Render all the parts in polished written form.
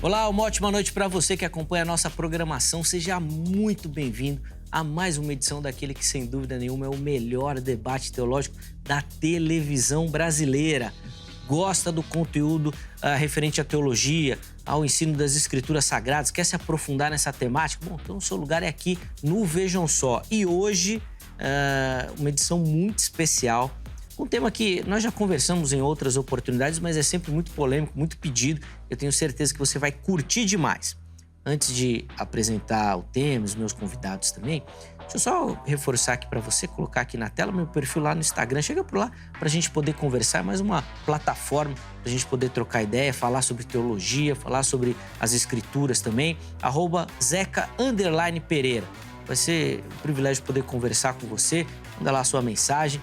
Olá, uma ótima noite para você que acompanha a nossa programação. Seja muito bem-vindo a mais uma edição daquele que, sem dúvida nenhuma, é o melhor debate teológico da televisão brasileira. Gosta do conteúdo referente à teologia, ao ensino das escrituras sagradas, quer se aprofundar nessa temática? Bom, então o seu lugar é aqui no Vejam Só. E hoje, uma edição muito especial, um tema que nós já conversamos em outras oportunidades, mas é sempre muito polêmico, muito pedido. Eu tenho certeza que você vai curtir demais. Antes de apresentar o tema, os meus convidados também, deixa eu só reforçar aqui para você, colocar aqui na tela meu perfil lá no Instagram. Chega por lá para a gente poder conversar, mais uma plataforma para a gente poder trocar ideia, falar sobre teologia, falar sobre as escrituras também. @Zeca_Pereira. Vai ser um privilégio poder conversar com você, manda lá a sua mensagem.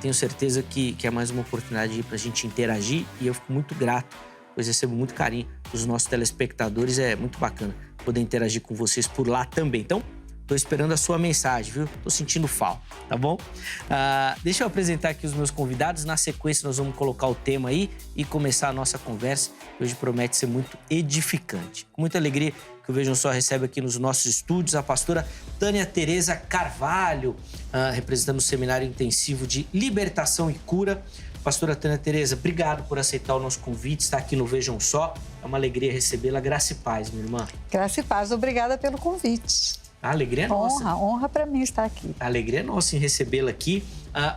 Tenho certeza que é mais uma oportunidade para a gente interagir e eu fico muito grato, pois recebo muito carinho dos nossos telespectadores. É muito bacana poder interagir com vocês por lá também. Então, tô esperando a sua mensagem, viu? Tô sentindo falta, tá bom? Deixa eu apresentar aqui os meus convidados. Na sequência, nós vamos colocar o tema aí e começar a nossa conversa. Hoje promete ser muito edificante. Com muita alegria que o Vejam Só recebe aqui nos nossos estúdios a pastora Tânia Tereza Carvalho, representando o Seminário Intensivo de Libertação e Cura. Pastora Tânia Tereza, obrigado por aceitar o nosso convite, estar aqui no Vejam Só. É uma alegria recebê-la. Graça e paz, minha irmã. Graça e paz, obrigada pelo convite. A alegria é nossa. Honra para mim estar aqui. A alegria é nossa em recebê-la aqui.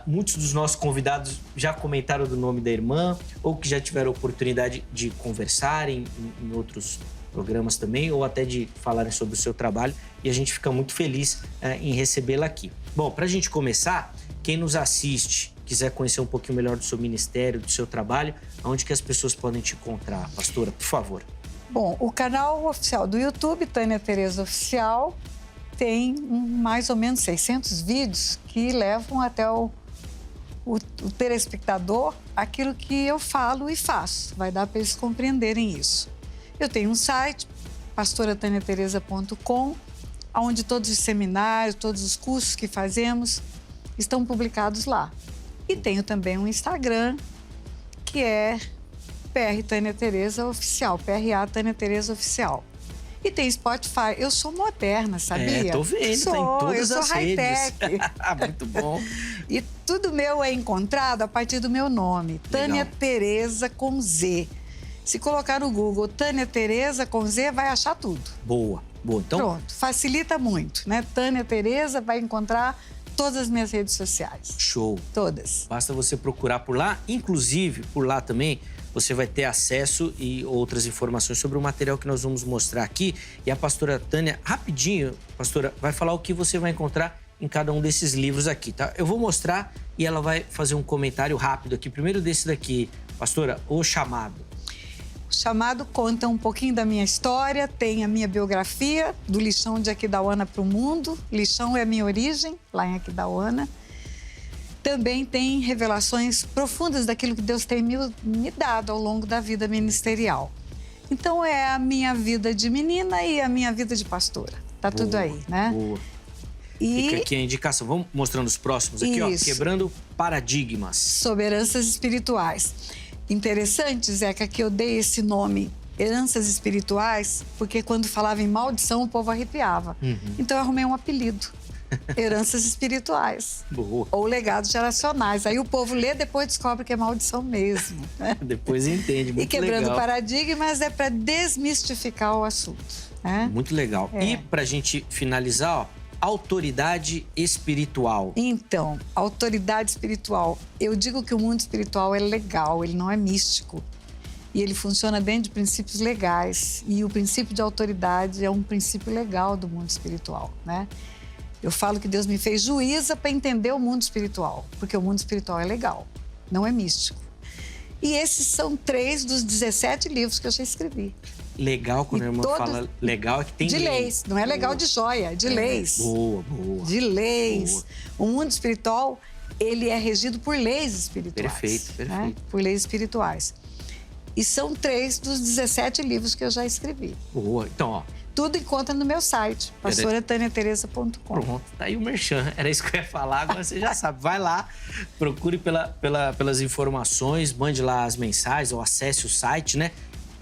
Muitos dos nossos convidados já comentaram do nome da irmã ou que já tiveram oportunidade de conversar em outros programas também, ou até de falarem sobre o seu trabalho, e a gente fica muito feliz em recebê-la aqui. Bom, para a gente começar, quem nos assiste, quiser conhecer um pouquinho melhor do seu ministério, do seu trabalho, aonde que as pessoas podem te encontrar, pastora, por favor? Bom, o canal oficial do YouTube, Tânia Tereza Oficial, tem mais ou menos 600 vídeos que levam até o telespectador aquilo que eu falo e faço. Vai dar para eles compreenderem isso. Eu tenho um site, pastorataniatereza.com, onde todos os seminários, todos os cursos que fazemos estão publicados lá. E tenho também um Instagram, que é PR Tânia Tereza Oficial, PRA Tânia Tereza Oficial. E tem Spotify. Eu sou moderna, sabia? Tô vendo, tá em todas as redes. High-tech. Muito bom. E tudo meu é encontrado a partir do meu nome, Legal. Tânia Tereza com Z. Se colocar no Google Tânia Tereza com Z, vai achar tudo. Boa. Então, pronto, facilita muito, né? Tânia Tereza vai encontrar todas as minhas redes sociais. Show. Todas. Basta você procurar por lá. Inclusive, por lá também, você vai ter acesso e outras informações sobre o material que nós vamos mostrar aqui. E a pastora Tânia, rapidinho, pastora, vai falar o que você vai encontrar em cada um desses livros aqui, tá? Eu vou mostrar e ela vai fazer um comentário rápido aqui. Primeiro desse daqui, pastora, O Chamado. O Chamado conta um pouquinho da minha história, tem a minha biografia, do lixão de Aquidauana para o mundo. Lixão é a minha origem, lá em Aquidauana. Também tem revelações profundas daquilo que Deus tem me dado ao longo da vida ministerial. Então é a minha vida de menina e a minha vida de pastora. Tá tudo aí, né? Boa. Fica aqui a indicação. Vamos mostrando os próximos aqui, ó. Quebrando paradigmas. Sobre heranças espirituais. Interessante, Zeca, que eu dei esse nome, heranças espirituais, porque quando falava em maldição, o povo arrepiava. Então eu arrumei um apelido, heranças espirituais. Boa. Ou legados geracionais. Aí o povo lê, depois descobre que é maldição mesmo. Né? Depois entende, muito legal. E quebrando legal. paradigmas é para desmistificar o assunto. Né? Muito legal. E pra gente finalizar, ó, autoridade espiritual. Então, autoridade espiritual. Eu digo que o mundo espiritual é legal, ele não é místico. E ele funciona dentro de princípios legais. E o princípio de autoridade é um princípio legal do mundo espiritual, né? Eu falo que Deus me fez juíza para entender o mundo espiritual, porque o mundo espiritual é legal, não é místico. E esses são 3 dos 17 livros que eu já escrevi. Legal, quando a irmã fala legal, é que tem de leis. Não é legal de joia, de leis. Boa. De leis. Boa. O mundo espiritual, ele é regido por leis espirituais. Perfeito. Né? Por leis espirituais. E são 3 dos 17 livros que eu já escrevi. Boa. Então, ó. Tudo encontra no meu site, pastorataniatereza.com. Pronto, tá aí o merchan. Era isso que eu ia falar, agora você já sabe. Vai lá, procure pelas informações, mande lá as mensagens ou acesse o site, né?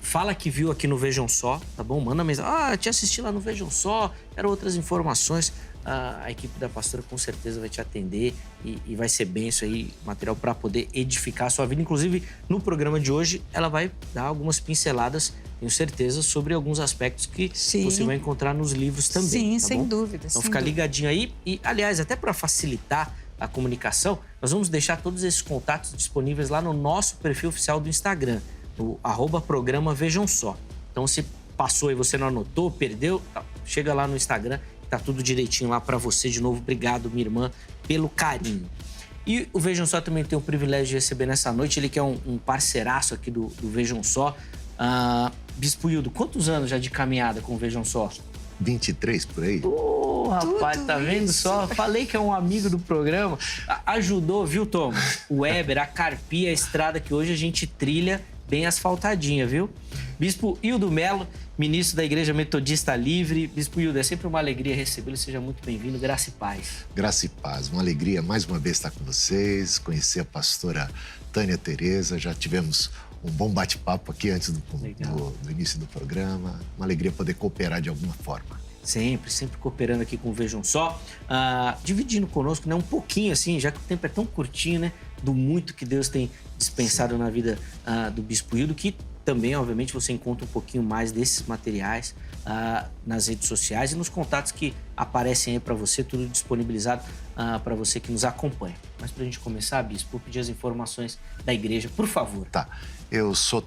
fala que viu aqui no Vejam Só, tá bom? Manda mensagem. Te assisti lá no Vejam Só, quero outras informações. A equipe da pastora com certeza vai te atender e vai ser bem isso aí, material para poder edificar a sua vida. Inclusive, no programa de hoje, ela vai dar algumas pinceladas, tenho certeza, sobre alguns aspectos que você vai encontrar nos livros também. Sim, tá sem bom? dúvida. Então fica ligadinho aí. E, aliás, até para facilitar a comunicação, nós vamos deixar todos esses contatos disponíveis lá no nosso perfil oficial do Instagram, no @programa Vejam Só. Então, se passou e você não anotou, perdeu, chega lá no Instagram, tá tudo direitinho lá para você. De novo, obrigado, minha irmã, pelo carinho. E o Vejam Só também tem o privilégio de receber nessa noite, ele que é um parceiraço aqui do Vejam Só. Bispo Hildo, quantos anos já de caminhada com o Vejam Só? 23 por aí. Rapaz, Tudo tá vendo isso. só? Falei que é um amigo do programa. Ajudou, viu, Thomas? O Weber, a carpia, a estrada que hoje a gente trilha bem asfaltadinha, viu? Bispo Hildo Melo, ministro da Igreja Metodista Livre. Bispo Hildo, é sempre uma alegria recebê-lo. Seja muito bem-vindo. Graça e paz. Graça e paz. Uma alegria mais uma vez estar com vocês, conhecer a pastora Tânia Tereza. Já tivemos um bom bate-papo aqui antes do início do programa. Uma alegria poder cooperar de alguma forma. Sempre cooperando aqui com o Vejam Só. Dividindo conosco, né, um pouquinho assim, já que o tempo é tão curtinho, né? Do muito que Deus tem dispensado na vida do Bispo Hildo, que também, obviamente, você encontra um pouquinho mais desses materiais nas redes sociais e nos contatos que aparecem aí para você, tudo disponibilizado para você que nos acompanha. Mas para a gente começar, Bispo, vou pedir as informações da igreja, por favor. Tá. Eu sou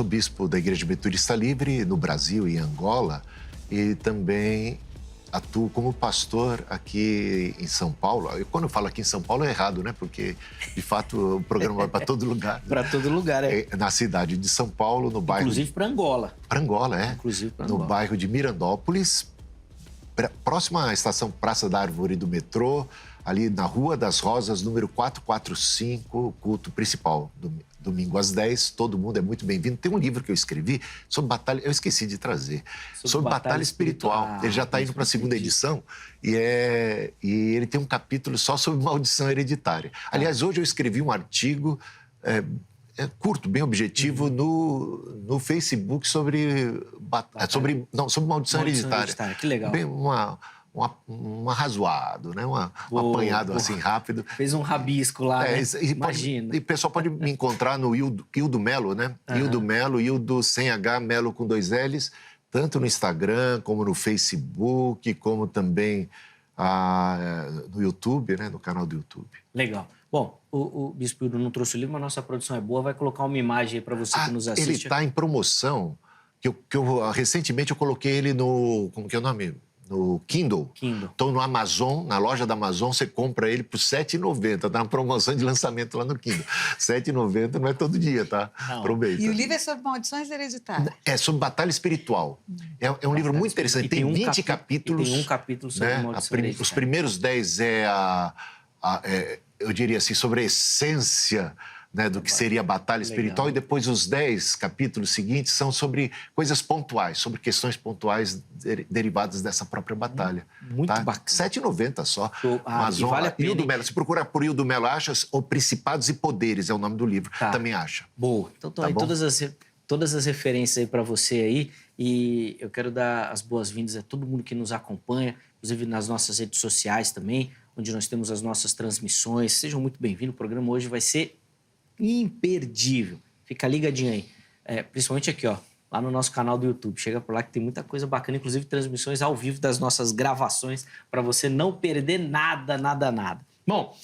bispo da Igreja Metodista Livre no Brasil e em Angola e também atuo como pastor aqui em São Paulo. Quando eu falo aqui em São Paulo é errado, né? Porque, de fato, o programa vai para todo lugar. Para todo lugar, Na cidade de São Paulo, no bairro... Inclusive para Angola. Para Angola, é. Inclusive para Angola. No bairro de Mirandópolis, próximo à estação Praça da Árvore do metrô, ali na Rua das Rosas, número 445, culto principal. Domingo às 10, todo mundo é muito bem-vindo. Tem um livro que eu escrevi sobre batalha, eu esqueci de trazer, sobre batalha espiritual. Ele já está indo para a segunda edição e ele tem um capítulo só sobre maldição hereditária. Aliás, hoje eu escrevi um artigo curto, bem objetivo, no Facebook sobre maldição hereditária. Que legal. Bem, um arrazoado, né? Um apanhado assim rápido. Fez um rabisco lá, né? Imagina. E o pessoal pode me encontrar no Hildo Melo, né? Hildo Melo, Hildo sem H, Melo com 2 L's, tanto no Instagram, como no Facebook, como também no YouTube, né? No canal do YouTube. Legal. Bom, o Bispo Hildo não trouxe o livro, mas a nossa produção é boa, vai colocar uma imagem aí para você que nos assiste. Ele está em promoção, recentemente eu coloquei ele no... Como que é o nome? No Kindle. Então, no Amazon, na loja da Amazon, você compra ele por R$ 7,90. Está na promoção de lançamento lá no Kindle. R$ 7,90 não é todo dia, tá? Aproveita. E o livro é sobre maldições hereditárias. É sobre batalha espiritual. É um livro muito interessante. Tem 20 capítulos. Tem um capítulo sobre maldição hereditária. Os primeiros 10 eu diria assim, sobre a essência, né, do que seria a batalha espiritual. E depois os 10 capítulos seguintes são sobre coisas pontuais, sobre questões pontuais derivadas dessa própria batalha. Muito bacana. R$ 7,90 só. Mas vale a pena. Hildo Melo. Se procurar por Hildo Melo, achas o Principados e Poderes, é o nome do livro. Também acha. Boa. Então estão aí todas as referências aí para você aí. E eu quero dar as boas-vindas a todo mundo que nos acompanha, inclusive nas nossas redes sociais também, onde nós temos as nossas transmissões. Sejam muito bem-vindos. O programa hoje vai ser imperdível. Fica ligadinho aí. Principalmente aqui, ó, lá no nosso canal do YouTube. Chega por lá que tem muita coisa bacana, inclusive transmissões ao vivo das nossas gravações, para você não perder nada. Bom,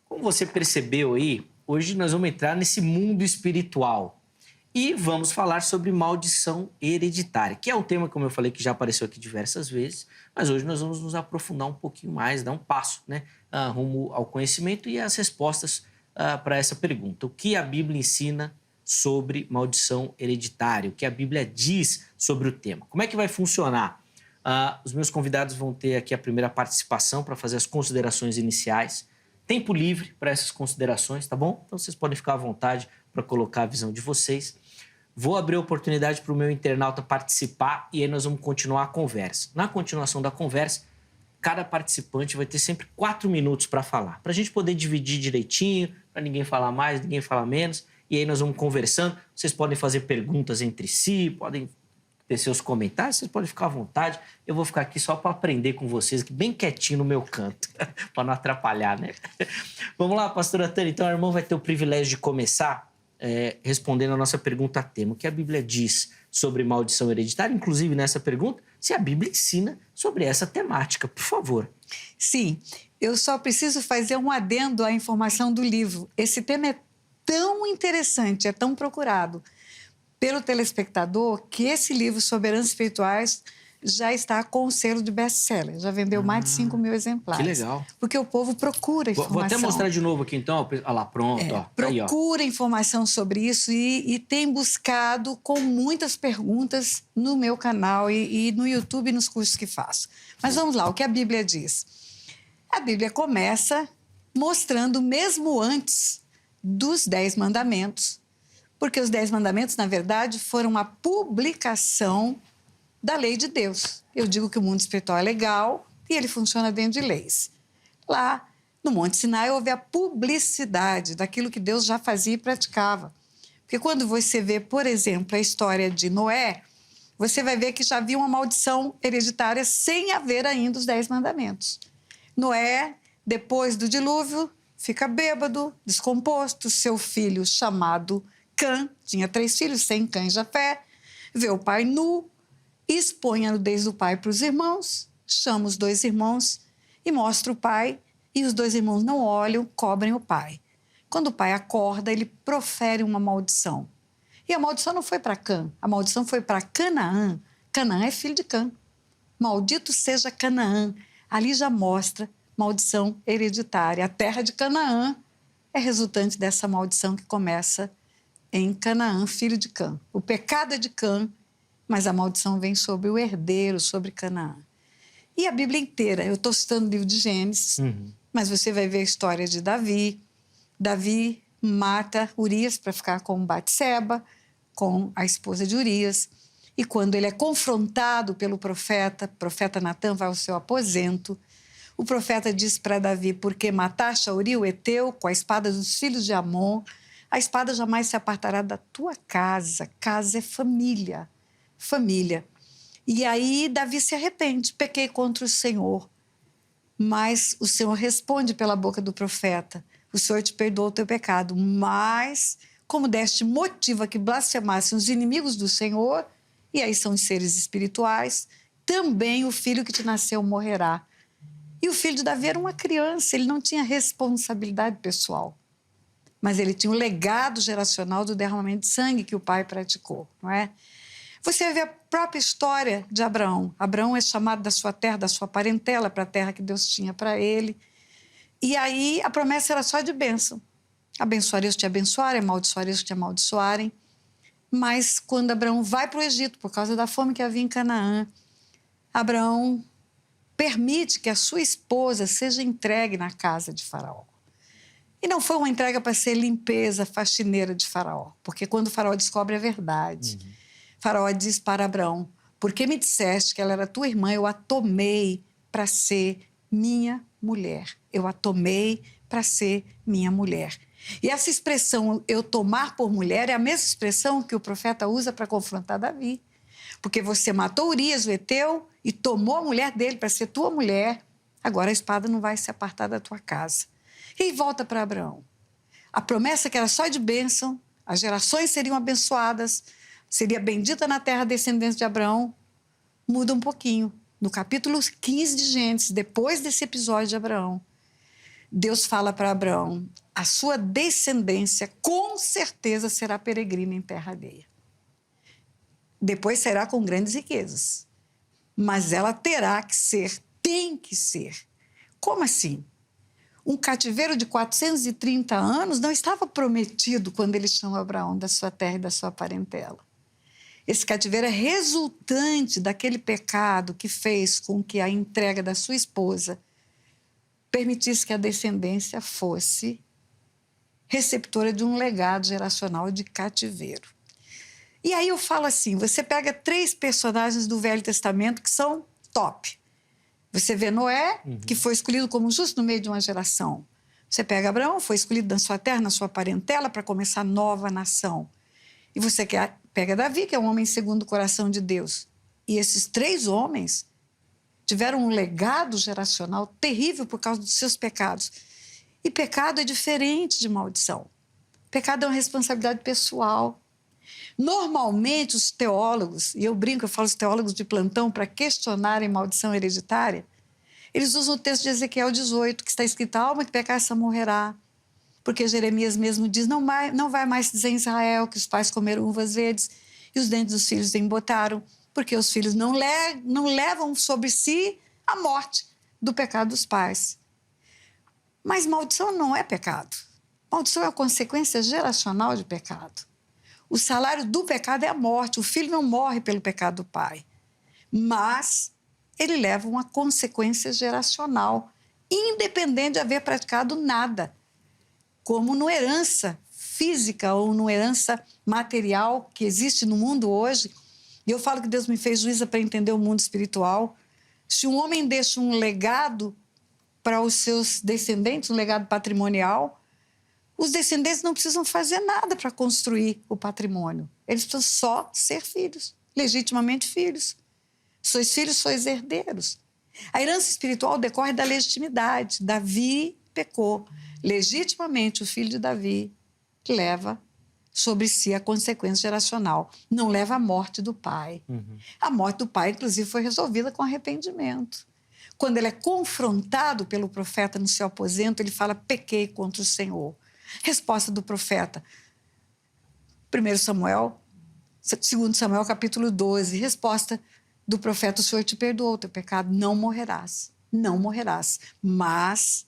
como você percebeu aí, hoje nós vamos entrar nesse mundo espiritual e vamos falar sobre maldição hereditária, que é um tema, como eu falei, que já apareceu aqui diversas vezes, mas hoje nós vamos nos aprofundar um pouquinho mais, dar um passo, né, rumo ao conhecimento e às respostas para essa pergunta. O que a Bíblia ensina sobre maldição hereditária? O que a Bíblia diz sobre o tema? Como é que vai funcionar? Os meus convidados vão ter aqui a primeira participação para fazer as considerações iniciais. Tempo livre para essas considerações, tá bom? Então vocês podem ficar à vontade para colocar a visão de vocês. Vou abrir a oportunidade para o meu internauta participar e aí nós vamos continuar a conversa. Na continuação da conversa, cada participante vai ter sempre 4 minutos para falar, para a gente poder dividir direitinho, para ninguém falar mais, ninguém falar menos, e aí nós vamos conversando. Vocês podem fazer perguntas entre si, podem ter seus comentários, vocês podem ficar à vontade. Eu vou ficar aqui só para aprender com vocês, aqui bem quietinho no meu canto, para não atrapalhar, né? Vamos lá, pastora Tânia. Então, a irmã vai ter o privilégio de começar respondendo a nossa pergunta tema. O que a Bíblia diz sobre maldição hereditária? Inclusive, nessa pergunta, se a Bíblia ensina sobre essa temática, por favor. Sim, eu só preciso fazer um adendo à informação do livro. Esse tema é tão interessante, é tão procurado pelo telespectador, que esse livro, Soberanos Espirituais, já está com o selo de best-seller. Já vendeu mais de 5 mil exemplares. Que legal. Porque o povo procura informação. Vou até mostrar de novo aqui, então. Olha lá, pronto. Ó, procura aí, informação sobre isso e tem buscado com muitas perguntas no meu canal e no YouTube e nos cursos que faço. Mas vamos lá, o que a Bíblia diz? A Bíblia começa mostrando, mesmo antes dos 10 mandamentos, porque os 10 mandamentos, na verdade, foram a publicação da lei de Deus. Eu digo que o mundo espiritual é legal e ele funciona dentro de leis. Lá, no Monte Sinai, houve a publicidade daquilo que Deus já fazia e praticava. Porque quando você vê, por exemplo, a história de Noé, você vai ver que já havia uma maldição hereditária sem haver ainda os 10 mandamentos. Noé, depois do dilúvio, fica bêbado, descomposto, seu filho chamado Cã, tinha 3 filhos, Sem, Cã e Jafé, vê o pai nu, expõe a nudez do pai para os irmãos, chama os 2 irmãos e mostra o pai, e os 2 irmãos não olham, cobrem o pai. Quando o pai acorda, ele profere uma maldição. E a maldição não foi para Cã, a maldição foi para Canaã. Canaã é filho de Cã. Maldito seja Canaã. Ali já mostra maldição hereditária. A terra de Canaã é resultante dessa maldição que começa em Canaã, filho de Cã. O pecado é de Cã, mas a maldição vem sobre o herdeiro, sobre Canaã. E a Bíblia inteira, eu estou citando o livro de Gênesis, mas você vai ver a história de Davi. Davi mata Urias para ficar com Batseba, com a esposa de Urias. E quando ele é confrontado pelo profeta Natã vai ao seu aposento, o profeta diz para Davi: porque mataste a Uri, o Eteu, com a espada dos filhos de Amon, a espada jamais se apartará da tua casa. Casa é família. Família. E aí Davi se arrepende: pequei contra o Senhor. Mas o Senhor responde pela boca do profeta: o Senhor te perdoou o teu pecado, mas como deste motivo a que blasfemassem os inimigos do Senhor, e aí são os seres espirituais, também o filho que te nasceu morrerá. E o filho de Davi era uma criança, ele não tinha responsabilidade pessoal, mas ele tinha um legado geracional do derramamento de sangue que o pai praticou, não é? Você vê a própria história de Abraão. Abraão é chamado da sua terra, da sua parentela, para a terra que Deus tinha para ele. E aí a promessa era só de bênção. Abençoarei os que te abençoarem, amaldiçoarei os que te amaldiçoarem. Mas quando Abraão vai para o Egito, por causa da fome que havia em Canaã, Abraão permite que a sua esposa seja entregue na casa de Faraó. E não foi uma entrega para ser limpeza, faxineira de Faraó, porque quando o Faraó descobre a verdade, Faraó diz para Abraão: porque me disseste que ela era tua irmã, eu a tomei para ser minha mulher. Eu a tomei para ser minha mulher. E essa expressão, eu tomar por mulher, é a mesma expressão que o profeta usa para confrontar Davi. Porque você matou Urias, o Eteu, e tomou a mulher dele para ser tua mulher, agora a espada não vai se apartar da tua casa. E aí volta para Abraão. A promessa que era só de bênção, as gerações seriam abençoadas, seria bendita na terra a descendência de Abraão, muda um pouquinho. No capítulo 15 de Gênesis, depois desse episódio de Abraão, Deus fala para Abraão: a sua descendência com certeza será peregrina em terra alheia. Depois será com grandes riquezas, mas ela terá que ser, tem que ser. Como assim? Um cativeiro de 430 anos não estava prometido quando ele chama Abraão da sua terra e da sua parentela. Esse cativeiro é resultante daquele pecado que fez com que a entrega da sua esposa permitisse que a descendência fosse receptora de um legado geracional de cativeiro. E aí eu falo assim, você pega 3 personagens do Velho Testamento que são top. Você vê Noé, que foi escolhido como justo no meio de uma geração. Você pega Abraão, foi escolhido na sua terra, na sua parentela, para começar nova nação. E você pega Davi, que é um homem segundo o coração de Deus. E esses 3 homens tiveram um legado geracional terrível por causa dos seus pecados. E pecado é diferente de maldição. Pecado é uma responsabilidade pessoal. Normalmente, os teólogos, e eu brinco, eu falo os teólogos de plantão para questionarem maldição hereditária, eles usam o texto de Ezequiel 18, que está escrito: a alma que pecar, essa morrerá. Porque Jeremias mesmo diz: não vai mais dizer em Israel que os pais comeram uvas verdes e os dentes dos filhos embotaram, porque os filhos não levam sobre si a morte do pecado dos pais. Mas maldição não é pecado. Maldição é a consequência geracional de pecado. O salário do pecado é a morte. O filho não morre pelo pecado do pai, mas ele leva uma consequência geracional, independente de haver praticado nada, como numa herança física ou numa herança material que existe no mundo hoje. E eu falo que Deus me fez juíza para entender o mundo espiritual. Se um homem deixa um legado para os seus descendentes, um legado patrimonial, os descendentes não precisam fazer nada para construir o patrimônio. Eles precisam só ser filhos, legitimamente filhos. Sois filhos, sois herdeiros. A herança espiritual decorre da legitimidade. Davi pecou. Legitimamente, o filho de Davi leva sobre si a consequência geracional. Não leva à morte do pai. A morte do pai, inclusive, foi resolvida com arrependimento. Quando ele é confrontado pelo profeta no seu aposento, ele fala: pequei contra o Senhor. Resposta do profeta, 2 Samuel capítulo 12. Resposta do profeta: o Senhor te perdoou o teu pecado, não morrerás, não morrerás. Mas,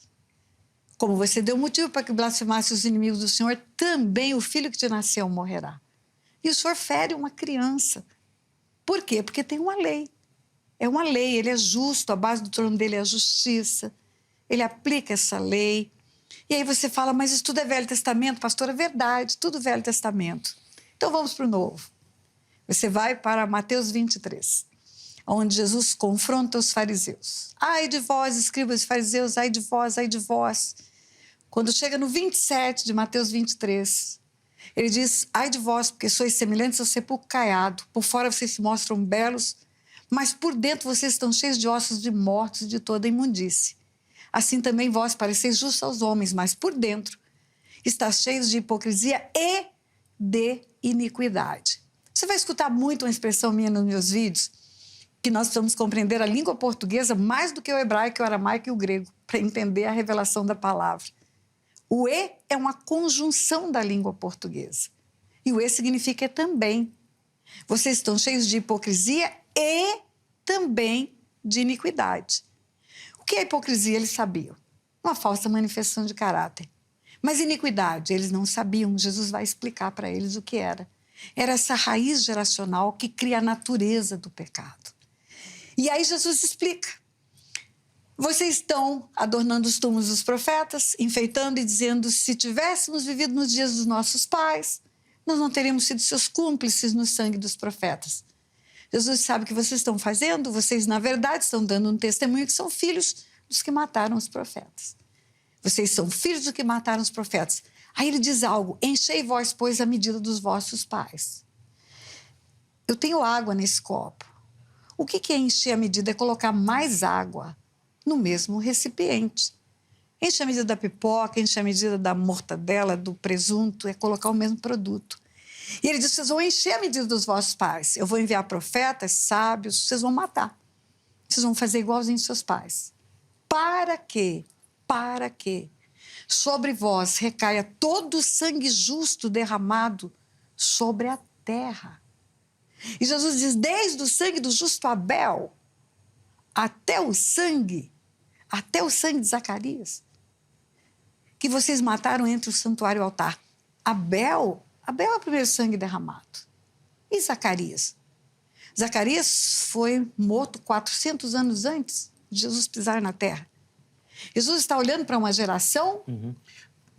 como você deu motivo para que blasfemasse os inimigos do Senhor, também o filho que te nasceu morrerá. E o Senhor fere uma criança. Por quê? Porque tem uma lei. É uma lei, ele é justo, a base do trono dele é a justiça. Ele aplica essa lei. E aí você fala: mas isso tudo é Velho Testamento, pastor? É verdade, tudo Velho Testamento. Então vamos para o Novo. Você vai para Mateus 23, onde Jesus confronta os fariseus. Ai de vós, escribas e fariseus, ai de vós, ai de vós. Quando chega no 27 de Mateus 23, ele diz: ai de vós, porque sois semelhantes ao sepulcro caiado. Por fora vocês se mostram belos, mas por dentro vocês estão cheios de ossos de mortos e de toda imundície. Assim também vós pareceis justos aos homens, mas por dentro está cheios de hipocrisia e de iniquidade. Você vai escutar muito uma expressão minha nos meus vídeos, que nós precisamos compreender a língua portuguesa mais do que o hebraico, o aramaico e o grego, para entender a revelação da palavra. O e é uma conjunção da língua portuguesa. E o e significa também. Vocês estão cheios de hipocrisia e também de iniquidade. O que é hipocrisia? Eles sabiam. Uma falsa manifestação de caráter. Mas iniquidade, eles não sabiam. Jesus vai explicar para eles o que era. Era essa raiz geracional que cria a natureza do pecado. E aí Jesus explica. Vocês estão adornando os túmulos dos profetas, enfeitando e dizendo: se tivéssemos vivido nos dias dos nossos pais, nós não teríamos sido seus cúmplices no sangue dos profetas. Jesus sabe o que vocês estão fazendo, vocês, na verdade, estão dando um testemunho que são filhos dos que mataram os profetas. Vocês são filhos dos que mataram os profetas. Aí ele diz algo: enchei vós, pois, a medida dos vossos pais. Eu tenho água nesse copo. O que é encher a medida? É colocar mais água no mesmo recipiente. Enche a medida da pipoca, enche a medida da mortadela, do presunto, é colocar o mesmo produto. E ele diz: vocês vão encher a medida dos vossos pais. Eu vou enviar profetas, sábios, vocês vão matar. Vocês vão fazer igualzinho aos seus pais. Para quê? Para quê? Sobre vós recaia todo o sangue justo derramado sobre a terra. E Jesus diz: desde o sangue do justo Abel até o sangue de Zacarias, que vocês mataram entre o santuário e o altar. Abel é o primeiro sangue derramado. E Zacarias? Zacarias foi morto 400 anos antes de Jesus pisar na terra. Jesus está olhando para uma geração...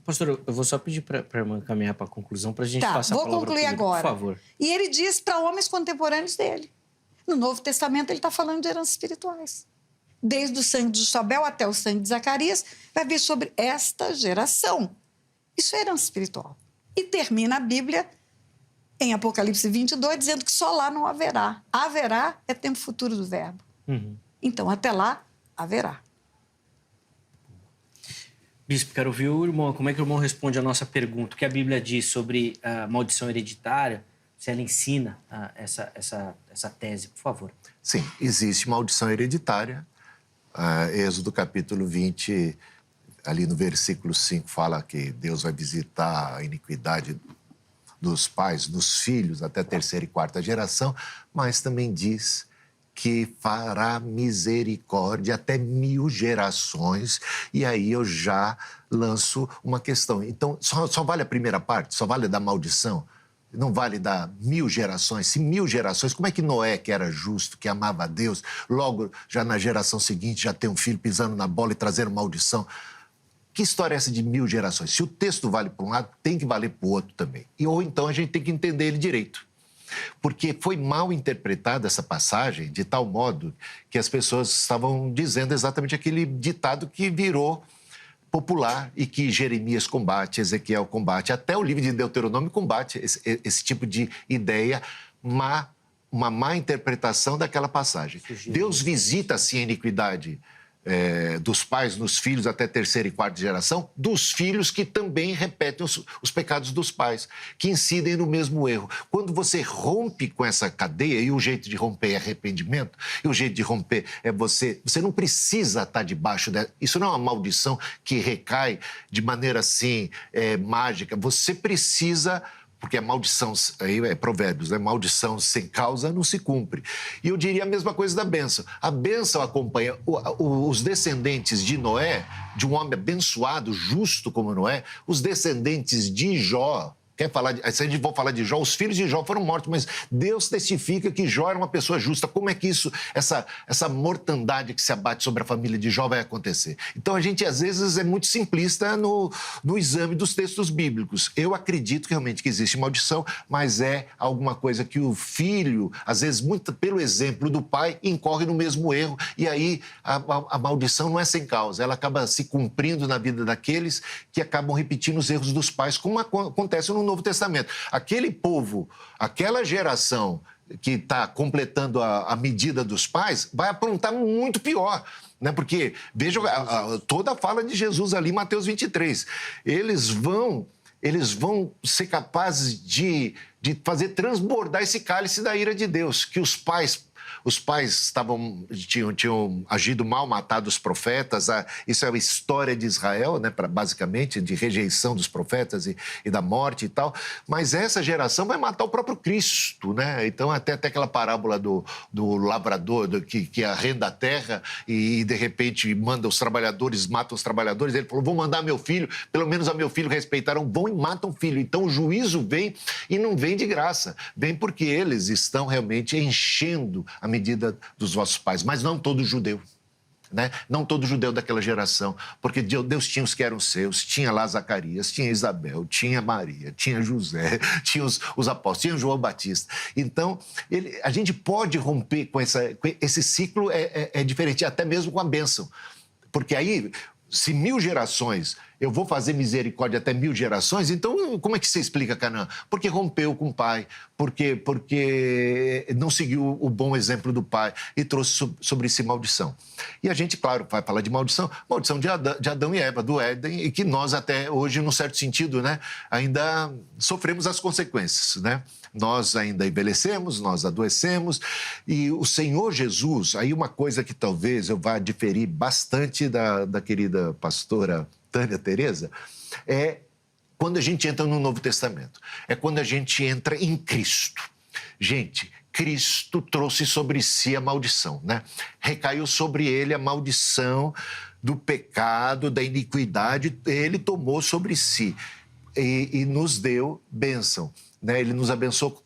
Pastor, eu vou só pedir para a irmã caminhar para a conclusão, para a gente passar a palavra. Vou concluir agora. Por favor. E ele diz para homens contemporâneos dele. No Novo Testamento ele está falando de heranças espirituais. desde o sangue de Josabel até o sangue de Zacarias, vai vir sobre esta geração. Isso é herança espiritual. E termina a Bíblia em Apocalipse 22, dizendo que só lá não haverá. Haverá é tempo futuro do verbo. Então, até lá, haverá. Bispo, quero ouvir o irmão. Como é que o irmão responde a nossa pergunta? O que a Bíblia diz sobre a maldição hereditária? Se ela ensina essa tese, por favor. Sim, existe maldição hereditária. Êxodo capítulo 20, ali no versículo 5, fala que Deus vai visitar a iniquidade dos pais, dos filhos, até a terceira e quarta geração, mas também diz que fará misericórdia até 1000 gerações. E aí eu já lanço uma questão. Então, só vale a primeira parte? Só vale da maldição? Não vale dar 1000 gerações? Se 1000 gerações, como é que Noé, que era justo, que amava a Deus, logo já na geração seguinte já tem um filho pisando na bola e trazendo maldição? Que história é essa de 1000 gerações? Se o texto vale para um lado, tem que valer para o outro também. Ou então a gente tem que entender ele direito. Porque foi mal interpretada essa passagem de tal modo que as pessoas estavam dizendo exatamente aquele ditado que virou popular e que Jeremias combate, Ezequiel combate, até o livro de Deuteronômio combate esse tipo de ideia, uma má interpretação daquela passagem. Deus visita, sim, a iniquidade dos pais nos filhos até terceira e quarta geração, dos filhos que também repetem os pecados dos pais, que incidem no mesmo erro. Quando você rompe com essa cadeia, e o jeito de romper é arrependimento, e o jeito de romper é você não precisa estar debaixo dela. Isso não é uma maldição que recai de maneira assim, mágica. Você precisa... Porque a maldição, aí é provérbios, né? Maldição sem causa não se cumpre. E eu diria a mesma coisa da bênção. A bênção acompanha os descendentes de Noé, de um homem abençoado, justo como Noé, os descendentes de Jó. Se a gente for falar de Jó, os filhos de Jó foram mortos, mas Deus testifica que Jó era uma pessoa justa. Como é que essa mortandade que se abate sobre a família de Jó vai acontecer? Então, a gente, às vezes, é muito simplista no exame dos textos bíblicos. Eu acredito realmente que existe maldição, mas é alguma coisa que o filho, às vezes, muito pelo exemplo do pai, incorre no mesmo erro. E aí, a maldição não é sem causa. Ela acaba se cumprindo na vida daqueles que acabam repetindo os erros dos pais, como acontece no Novo Testamento. Aquele povo, aquela geração que está completando a medida dos pais, vai aprontar muito pior, né? Porque, veja, toda a fala de Jesus ali em Mateus 23. Eles vão ser capazes de fazer transbordar esse cálice da ira de Deus, que os pais tinham agido mal, matado os profetas. Isso é a história de Israel, né, basicamente, de rejeição dos profetas e da morte e tal. Mas essa geração vai matar o próprio Cristo, né? Então, até aquela parábola do lavrador que arrenda a terra e, de repente, mata os trabalhadores. Ele falou, vou mandar meu filho, pelo menos a meu filho respeitaram, vão e matam o filho. Então, o juízo vem e não vem de graça. Vem porque eles estão realmente enchendo a medida dos vossos pais, mas não todo judeu, né? Não todo judeu daquela geração, porque Deus tinha os que eram seus, tinha lá Zacarias, tinha Isabel, tinha Maria, tinha José, tinha os apóstolos, tinha João Batista. Então, a gente pode romper com esse ciclo, é diferente, até mesmo com a bênção, porque aí, se 1000 gerações... eu vou fazer misericórdia até 1000 gerações, então como é que você explica Canaã? Porque rompeu com o pai, porque não seguiu o bom exemplo do pai e trouxe sobre si maldição. E a gente, claro, vai falar de maldição de Adão e Eva, do Éden, e que nós até hoje, num certo sentido, né, ainda sofremos as consequências, né? Nós ainda envelhecemos, nós adoecemos, e o Senhor Jesus, aí uma coisa que talvez eu vá diferir bastante da querida pastora Tânia Tereza, é quando a gente entra no Novo Testamento, é quando a gente entra em Cristo. Gente, Cristo trouxe sobre si a maldição, né? Recaiu sobre ele a maldição do pecado, da iniquidade, ele tomou sobre si e nos deu bênção, né? Ele nos abençoou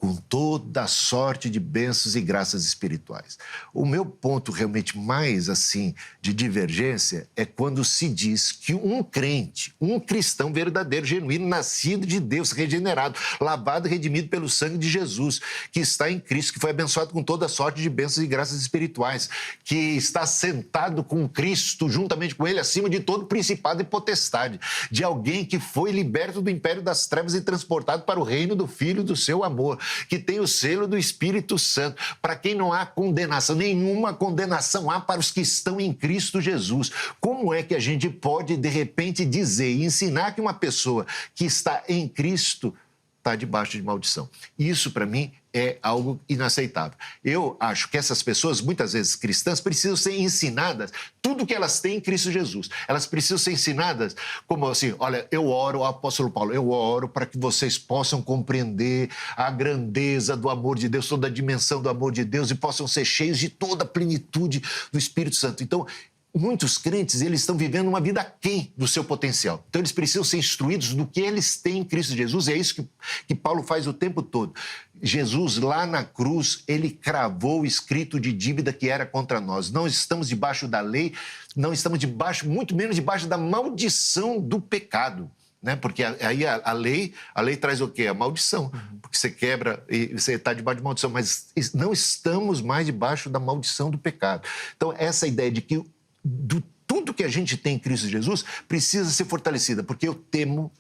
com toda a sorte de bênçãos e graças espirituais. O meu ponto realmente mais, assim, de divergência é quando se diz que um crente, um cristão verdadeiro, genuíno, nascido de Deus, regenerado, lavado e redimido pelo sangue de Jesus, que está em Cristo, que foi abençoado com toda a sorte de bênçãos e graças espirituais, que está sentado com Cristo, juntamente com Ele, acima de todo principado e potestade, de alguém que foi liberto do império das trevas e transportado para o reino do Filho do seu amor, que tem o selo do Espírito Santo, para quem não há condenação, nenhuma condenação há para os que estão em Cristo Jesus. Como é que a gente pode, de repente, dizer e ensinar que uma pessoa que está em Cristo está debaixo de maldição? Isso, para mim, é algo inaceitável. Eu acho que essas pessoas, muitas vezes cristãs, precisam ser ensinadas tudo que elas têm em Cristo Jesus. Elas precisam ser ensinadas como assim, olha, eu oro, o apóstolo Paulo, eu oro para que vocês possam compreender a grandeza do amor de Deus, toda a dimensão do amor de Deus e possam ser cheios de toda a plenitude do Espírito Santo. Então, muitos crentes, eles estão vivendo uma vida aquém do seu potencial. Então, eles precisam ser instruídos do que eles têm em Cristo Jesus. E é isso que Paulo faz o tempo todo. Jesus, lá na cruz, ele cravou o escrito de dívida que era contra nós. Não estamos debaixo da lei, não estamos debaixo, muito menos debaixo da maldição do pecado. Né? Porque aí a lei traz o quê? A maldição. Porque você quebra e você está debaixo de maldição. Mas não estamos mais debaixo da maldição do pecado. Então, essa ideia de que tudo que a gente tem em Cristo Jesus precisa ser fortalecida, porque eu temo,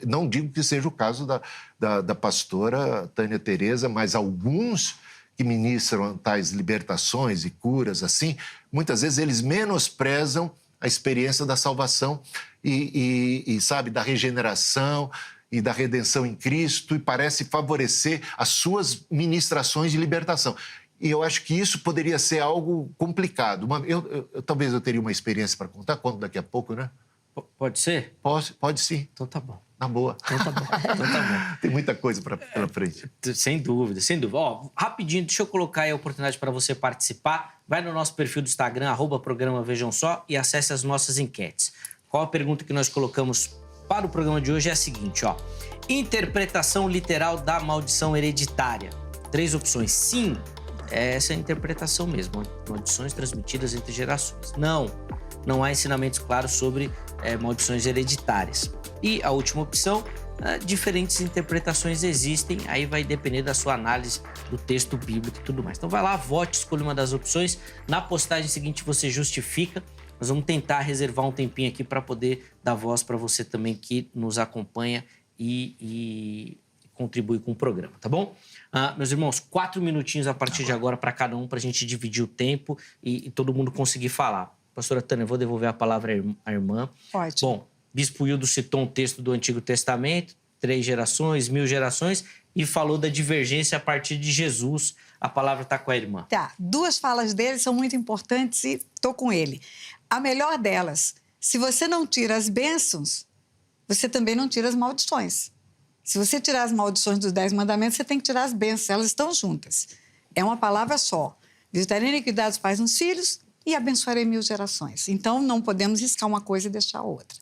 não digo que seja o caso da pastora Tânia Tereza, mas alguns que ministram tais libertações e curas assim, muitas vezes eles menosprezam a experiência da salvação e sabe, da regeneração e da redenção em Cristo, e parece favorecer as suas ministrações de libertação. E eu acho que isso poderia ser algo complicado. Talvez eu teria uma experiência para contar, conto daqui a pouco, né? Pode ser? Pode sim. Então tá bom. Na boa. Então tá bom. Tem muita coisa pela frente. Sem dúvida, sem dúvida. Ó, rapidinho, deixa eu colocar aí a oportunidade para você participar. Vai no nosso perfil do Instagram, @programa Vejam Só, e acesse as nossas enquetes. Qual a pergunta que nós colocamos para o programa de hoje é a seguinte, ó. Interpretação literal da maldição hereditária. 3 opções. Sim. Essa é a interpretação mesmo, maldições transmitidas entre gerações. Não há ensinamentos claros sobre maldições hereditárias. E a última opção, diferentes interpretações existem, aí vai depender da sua análise do texto bíblico e tudo mais. Então vai lá, vote, escolha uma das opções. Na postagem seguinte você justifica. Nós vamos tentar reservar um tempinho aqui para poder dar voz para você também que nos acompanha e contribui com o programa, tá bom? Meus irmãos, 4 minutinhos a partir de agora para cada um, para a gente dividir o tempo e todo mundo conseguir falar. Pastora Tânia, eu vou devolver a palavra à irmã. Pode. Bom, Bispo Hildo citou um texto do Antigo Testamento, 3 gerações, 1000 gerações, e falou da divergência a partir de Jesus. A palavra está com a irmã. Tá, 2 falas dele são muito importantes e estou com ele. A melhor delas, se você não tira as bênçãos, você também não tira as maldições. Se você tirar as maldições dos 10 mandamentos, você tem que tirar as bênçãos, elas estão juntas. É uma palavra só. Visitarei a iniquidade dos pais nos filhos e abençoarei 1000 gerações. Então, não podemos riscar uma coisa e deixar a outra.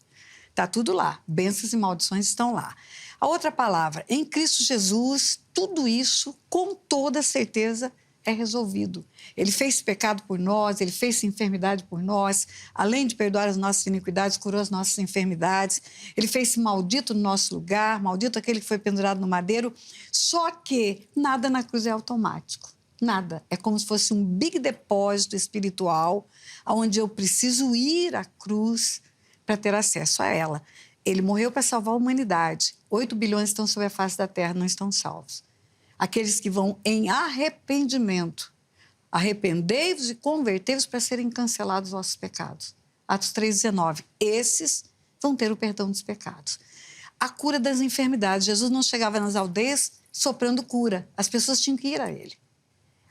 Está tudo lá. Bênçãos e maldições estão lá. A outra palavra, em Cristo Jesus, tudo isso, com toda certeza, é resolvido. Ele fez pecado por nós, ele fez enfermidade por nós, além de perdoar as nossas iniquidades, curou as nossas enfermidades. Ele fez maldito no nosso lugar, maldito aquele que foi pendurado no madeiro. Só que nada na cruz é automático. Nada. É como se fosse um big depósito espiritual, onde eu preciso ir à cruz para ter acesso a ela. Ele morreu para salvar a humanidade. 8 bilhões estão sobre a face da terra, não estão salvos. Aqueles que vão em arrependimento. Arrependei-vos e convertei-vos para serem cancelados os vossos pecados. Atos 3,19. Esses vão ter o perdão dos pecados. A cura das enfermidades. Jesus não chegava nas aldeias soprando cura. As pessoas tinham que ir a ele.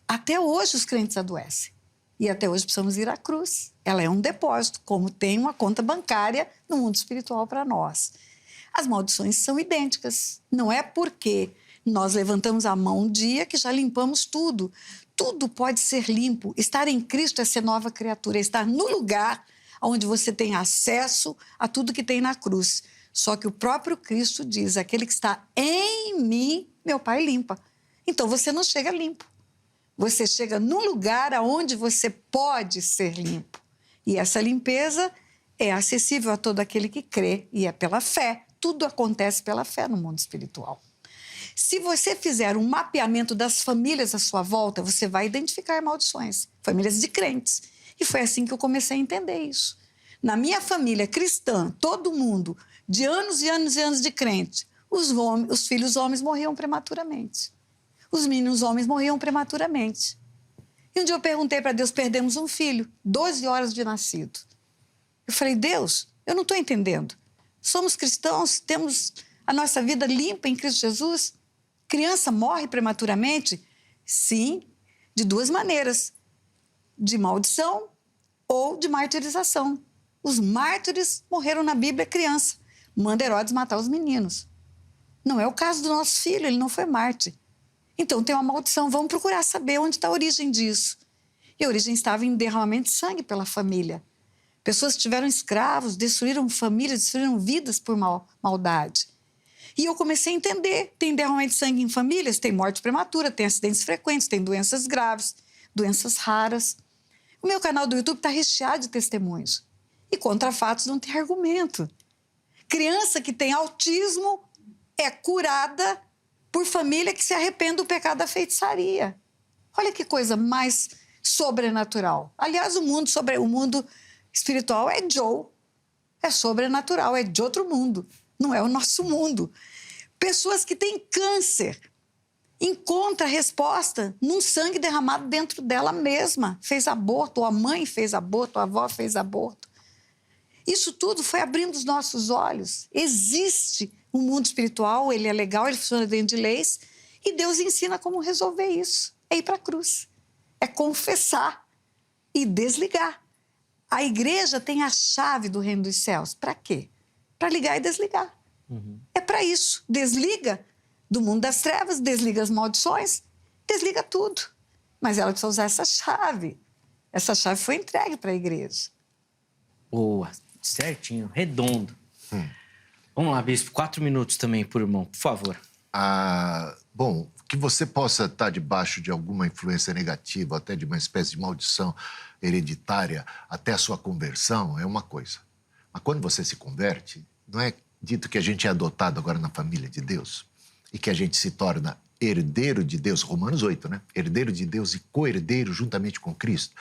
Até hoje os crentes adoecem. E até hoje precisamos ir à cruz. Ela é um depósito, como tem uma conta bancária no mundo espiritual para nós. As maldições são idênticas. Não é porque nós levantamos a mão um dia que já limpamos tudo. Tudo pode ser limpo. Estar em Cristo é ser nova criatura, é estar no lugar onde você tem acesso a tudo que tem na cruz. Só que o próprio Cristo diz, aquele que está em mim, meu Pai limpa. Então você não chega limpo. Você chega num lugar onde você pode ser limpo. E essa limpeza é acessível a todo aquele que crê e é pela fé. Tudo acontece pela fé no mundo espiritual. Se você fizer um mapeamento das famílias à sua volta, você vai identificar maldições, famílias de crentes. E foi assim que eu comecei a entender isso. Na minha família cristã, todo mundo, de anos e anos e anos de crente, os filhos homens morriam prematuramente. Os meninos homens morriam prematuramente. E um dia eu perguntei para Deus, perdemos um filho, 12 horas de nascido. Eu falei, Deus, eu não estou entendendo. Somos cristãos, temos a nossa vida limpa em Cristo Jesus. Criança morre prematuramente? Sim, de duas maneiras. De maldição ou de martirização. Os mártires morreram na Bíblia criança. Manda Herodes matar os meninos. Não é o caso do nosso filho, ele não foi mártir. Então tem uma maldição, vamos procurar saber onde está a origem disso. E a origem estava em derramamento de sangue pela família. Pessoas que tiveram escravos, destruíram famílias, destruíram vidas por maldade. E eu comecei a entender, tem derramamento de sangue em famílias, tem morte prematura, tem acidentes frequentes, tem doenças graves, doenças raras. O meu canal do YouTube está recheado de testemunhos. E contra fatos não tem argumento. Criança que tem autismo é curada por família que se arrepende do pecado da feitiçaria. Olha que coisa mais sobrenatural. Aliás, o mundo espiritual é é sobrenatural, é de outro mundo. Não é o nosso mundo. Pessoas que têm câncer encontram a resposta num sangue derramado dentro dela mesma. Fez aborto, ou a mãe fez aborto, ou a avó fez aborto. Isso tudo foi abrindo os nossos olhos. Existe um mundo espiritual, ele é legal, ele funciona dentro de leis, e Deus ensina como resolver isso. É ir para a cruz. É confessar e desligar. A igreja tem a chave do reino dos céus. Para quê? Para ligar e desligar. É para isso. Desliga do mundo das trevas, desliga as maldições, desliga tudo. Mas ela precisa usar essa chave. Essa chave foi entregue para a igreja. Boa, certinho, redondo. Vamos lá, bispo, 4 minutos também por irmão, por favor. Bom, que você possa estar debaixo de alguma influência negativa, até de uma espécie de maldição hereditária, até a sua conversão, é uma coisa. Mas quando você se converte, não é dito que a gente é adotado agora na família de Deus e que a gente se torna herdeiro de Deus, Romanos 8, né? Herdeiro de Deus e co-herdeiro juntamente com Cristo.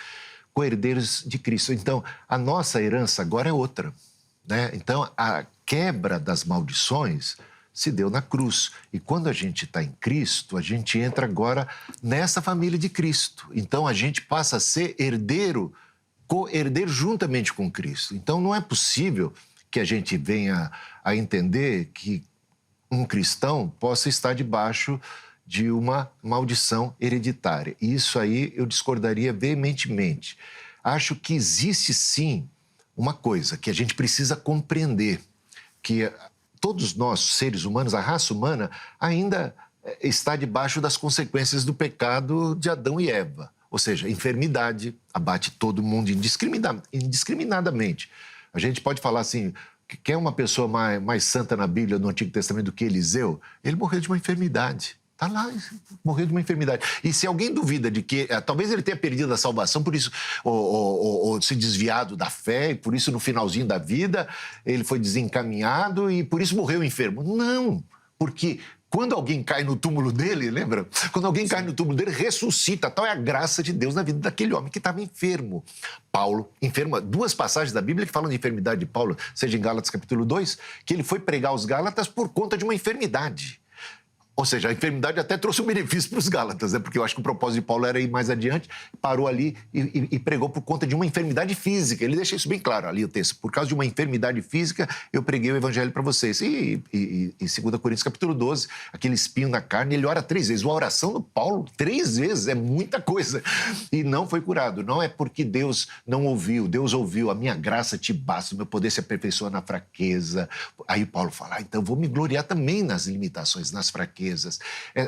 Co-herdeiros de Cristo. Então, a nossa herança agora é outra, né? Então, a quebra das maldições se deu na cruz. E quando a gente está em Cristo, a gente entra agora nessa família de Cristo. Então, a gente passa a ser herdeiro, co-herdeiro juntamente com Cristo. Então, não é possível que a gente venha a entender que um cristão possa estar debaixo de uma maldição hereditária. E isso aí eu discordaria veementemente. Acho que existe, sim, uma coisa que a gente precisa compreender, que todos nós, seres humanos, a raça humana, ainda está debaixo das consequências do pecado de Adão e Eva. Ou seja, a enfermidade abate todo mundo indiscriminadamente. A gente pode falar assim, quem é uma pessoa mais santa na Bíblia, no Antigo Testamento, do que Eliseu? Ele morreu de uma enfermidade. Está lá, morreu de uma enfermidade. E se alguém duvida de que talvez ele tenha perdido a salvação, por isso, ou se desviado da fé, e por isso no finalzinho da vida ele foi desencaminhado e por isso morreu enfermo. Não, porque quando alguém cai no túmulo dele, lembra? Quando alguém cai no túmulo dele, ressuscita. Tal é a graça de Deus na vida daquele homem que estava enfermo. Paulo, enfermo, 2 passagens da Bíblia que falam de enfermidade de Paulo, seja em Gálatas capítulo 2, que ele foi pregar aos Gálatas por conta de uma enfermidade. Ou seja, a enfermidade até trouxe um benefício para os Gálatas, né? Porque eu acho que o propósito de Paulo era ir mais adiante, parou ali e pregou por conta de uma enfermidade física. Ele deixa isso bem claro ali, o texto. Por causa de uma enfermidade física, eu preguei o evangelho para vocês. E 2 Coríntios capítulo 12, aquele espinho na carne, ele ora 3 vezes. A oração do Paulo, 3 vezes, é muita coisa. E não foi curado. Não é porque Deus não ouviu. Deus ouviu. A minha graça te basta, o meu poder se aperfeiçoa na fraqueza. Aí Paulo fala, então vou me gloriar também nas limitações, nas fraquezas.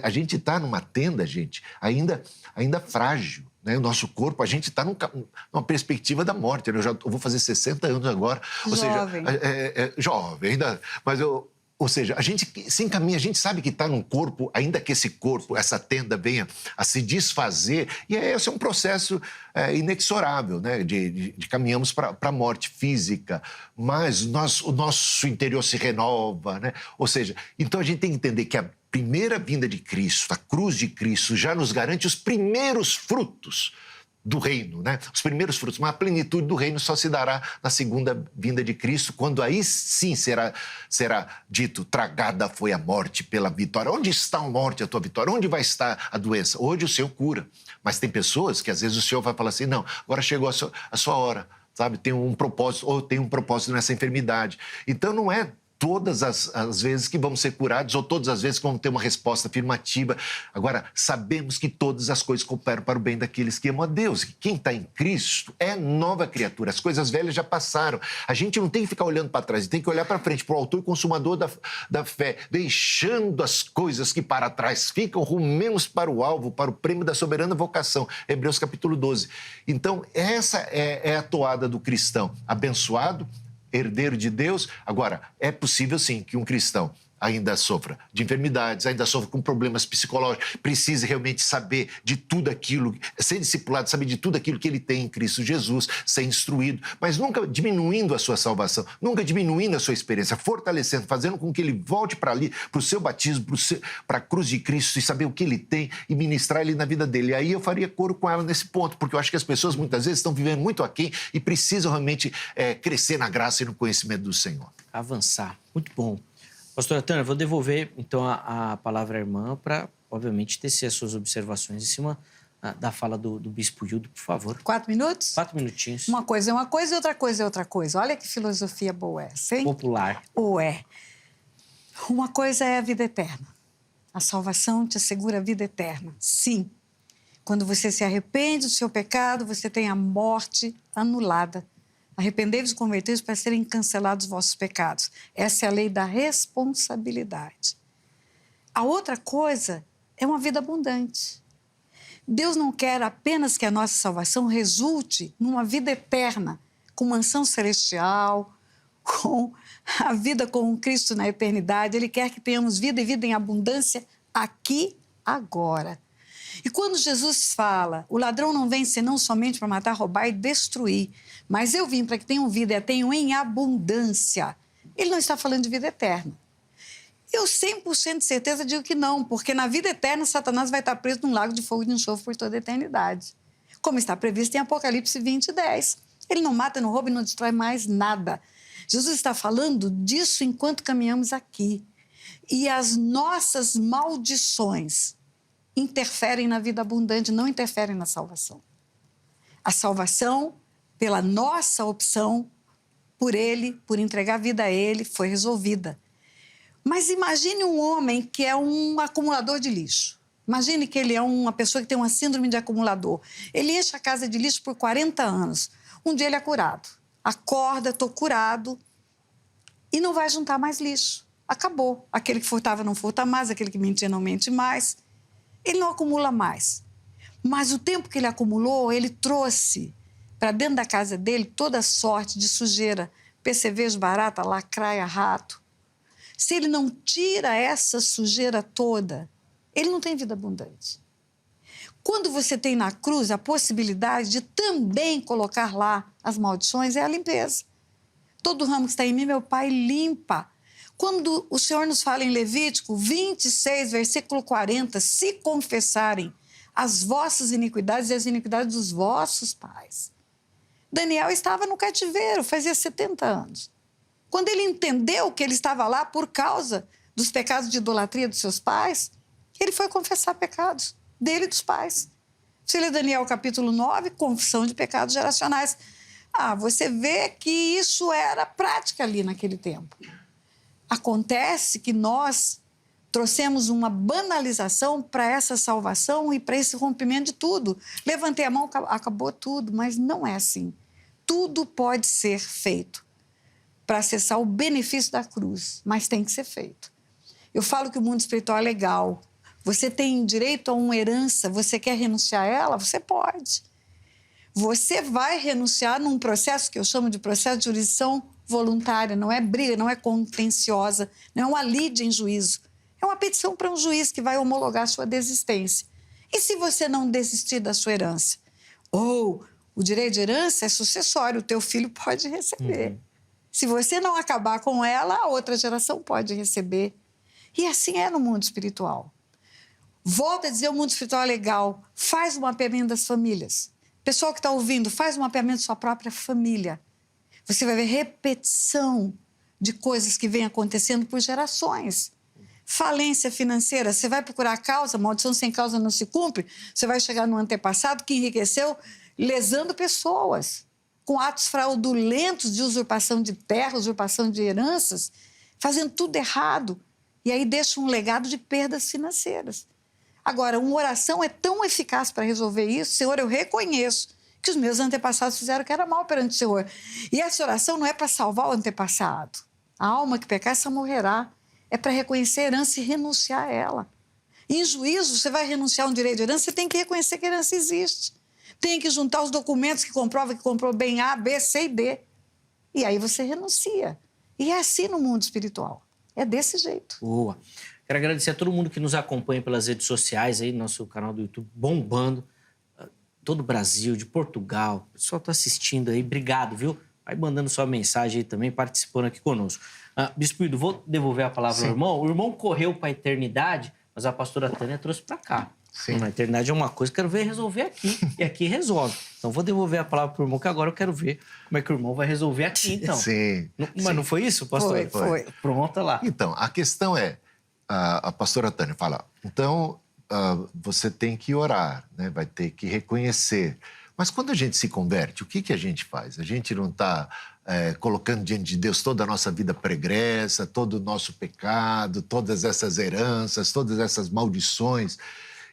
A gente está numa tenda, gente, ainda frágil, né? O nosso corpo, a gente está numa perspectiva da morte. Eu vou fazer 60 anos agora. Ou jovem. seja, jovem ainda, mas Ou seja, a gente se encaminha, a gente sabe que está num corpo, ainda que esse corpo, essa tenda venha a se desfazer, e esse é um processo inexorável, né? De caminhamos para a morte física, mas o nosso interior se renova, né? Ou seja, então a gente tem que entender que a primeira vinda de Cristo, a cruz de Cristo, já nos garante os primeiros frutos do reino, né? Os primeiros frutos, mas a plenitude do reino só se dará na segunda vinda de Cristo, quando aí sim será dito, tragada foi a morte pela vitória. Onde está a morte, a tua vitória? Onde vai estar a doença? Hoje o Senhor cura, mas tem pessoas que às vezes o Senhor vai falar assim, não, agora chegou a sua hora, sabe? Tem um propósito, ou tem um propósito nessa enfermidade. Então não é todas as vezes que vamos ser curados ou todas as vezes que vamos ter uma resposta afirmativa. Agora, sabemos que todas as coisas cooperam para o bem daqueles que amam a Deus. E quem está em Cristo é nova criatura. As coisas velhas já passaram. A gente não tem que ficar olhando para trás, tem que olhar para frente, para o autor e consumador da fé, deixando as coisas que para trás ficam, rumemos para o alvo, para o prêmio da soberana vocação. Hebreus capítulo 12. Então, essa é a toada do cristão. Abençoado, herdeiro de Deus. Agora, é possível sim que um cristão ainda sofra de enfermidades, ainda sofra com problemas psicológicos, precise realmente saber de tudo aquilo, ser discipulado, saber de tudo aquilo que ele tem em Cristo Jesus, ser instruído, mas nunca diminuindo a sua salvação, nunca diminuindo a sua experiência, fortalecendo, fazendo com que ele volte para ali, para o seu batismo, para a cruz de Cristo e saber o que ele tem e ministrar ele na vida dele. E aí eu faria coro com ela nesse ponto, porque eu acho que as pessoas muitas vezes estão vivendo muito aquém e precisam realmente crescer na graça e no conhecimento do Senhor. Avançar. Muito bom. Pastora Tânia, vou devolver, então, a palavra à irmã para, obviamente, tecer as suas observações em cima da fala do Bispo Hildo, por favor. 4 minutos? 4 minutinhos. Uma coisa é uma coisa e outra coisa é outra coisa. Olha que filosofia boa essa, hein? Popular. Ué. Uma coisa é a vida eterna. A salvação te assegura a vida eterna. Sim. Quando você se arrepende do seu pecado, você tem a morte anulada. Arrependei-vos e convertei-vos para serem cancelados os vossos pecados. Essa é a lei da responsabilidade. A outra coisa é uma vida abundante. Deus não quer apenas que a nossa salvação resulte numa vida eterna, com mansão celestial, com a vida com Cristo na eternidade. Ele quer que tenhamos vida e vida em abundância aqui, agora. E quando Jesus fala, o ladrão não vem senão somente para matar, roubar e destruir, mas eu vim para que tenham vida e a tenham em abundância. Ele não está falando de vida eterna. Eu 100% de certeza digo que não, porque na vida eterna Satanás vai estar preso num lago de fogo e de enxofre por toda a eternidade. Como está previsto em Apocalipse 20:10. Ele não mata, não rouba e não destrói mais nada. Jesus está falando disso enquanto caminhamos aqui. E as nossas maldições interferem na vida abundante, não interferem na salvação. A salvação, pela nossa opção, por Ele, por entregar a vida a Ele, foi resolvida. Mas imagine um homem que é um acumulador de lixo. Imagine que ele é uma pessoa que tem uma síndrome de acumulador. Ele enche a casa de lixo por 40 anos. Um dia ele é curado. Acorda, estou curado, e não vai juntar mais lixo. Acabou. Aquele que furtava não furta mais, aquele que mentia não mente mais. Ele não acumula mais. Mas o tempo que ele acumulou, ele trouxe para dentro da casa dele toda sorte de sujeira, percevejo, barata, lacraia, rato. Se ele não tira essa sujeira toda, ele não tem vida abundante. Quando você tem na cruz a possibilidade de também colocar lá as maldições, é a limpeza. Todo ramo que está em mim, meu Pai limpa. Quando o Senhor nos fala em Levítico 26, versículo 40, se confessarem as vossas iniquidades e as iniquidades dos vossos pais. Daniel estava no cativeiro, fazia 70 anos. Quando ele entendeu que ele estava lá por causa dos pecados de idolatria dos seus pais, ele foi confessar pecados dele e dos pais. Você lê Daniel capítulo 9, confissão de pecados geracionais. Você vê que isso era prática ali naquele tempo. Acontece que nós trouxemos uma banalização para essa salvação e para esse rompimento de tudo. Levantei a mão, acabou tudo, mas não é assim. Tudo pode ser feito para acessar o benefício da cruz, mas tem que ser feito. Eu falo que o mundo espiritual é legal. Você tem direito a uma herança, você quer renunciar a ela? Você pode. Você vai renunciar num processo que eu chamo de processo de jurisdição voluntária, não é briga, não é contenciosa, não é uma lide em juízo. É uma petição para um juiz que vai homologar a sua desistência. E se você não desistir da sua herança? Ou o direito de herança é sucessório, o teu filho pode receber. Se você não acabar com ela, a outra geração pode receber. E assim é no mundo espiritual. Volto a dizer, o mundo espiritual é legal. Faz um mapeamento das famílias. Pessoal que está ouvindo, faz um mapeamento da sua própria família. Você vai ver repetição de coisas que vêm acontecendo por gerações. Falência financeira, você vai procurar a causa, maldição sem causa não se cumpre, você vai chegar no antepassado que enriqueceu lesando pessoas, com atos fraudulentos de usurpação de terra, usurpação de heranças, fazendo tudo errado. E aí deixa um legado de perdas financeiras. Agora, uma oração é tão eficaz para resolver isso. Senhor, eu reconheço que os meus antepassados fizeram o que era mal perante o Senhor. E essa oração não é para salvar o antepassado. A alma que pecar, essa morrerá. É para reconhecer a herança e renunciar a ela. Em juízo, você vai renunciar a um direito de herança, você tem que reconhecer que a herança existe. Tem que juntar os documentos que comprovam que comprou bem A, B, C e D. E aí você renuncia. E é assim no mundo espiritual. É desse jeito. Boa. Quero agradecer a todo mundo que nos acompanha pelas redes sociais, aí, nosso canal do YouTube bombando. Todo o Brasil, de Portugal. O pessoal está assistindo aí. Obrigado, viu? Vai mandando sua mensagem aí também, participando aqui conosco. Bispo Ildo, vou devolver a palavra ao irmão. O irmão correu para a eternidade, mas a pastora Tânia trouxe para cá. Sim. A eternidade é uma coisa, quero ver resolver aqui. E aqui resolve. Então, vou devolver a palavra para o irmão, que agora eu quero ver como é que o irmão vai resolver aqui, então. Sim. Mas não foi isso, pastor? Foi. Pronto, lá. Então, a questão é, a pastora Tânia fala, então, você tem que orar, né? Vai ter que reconhecer. Mas quando a gente se converte, o que a gente faz? A gente não está colocando diante de Deus toda a nossa vida pregressa, todo o nosso pecado, todas essas heranças, todas essas maldições,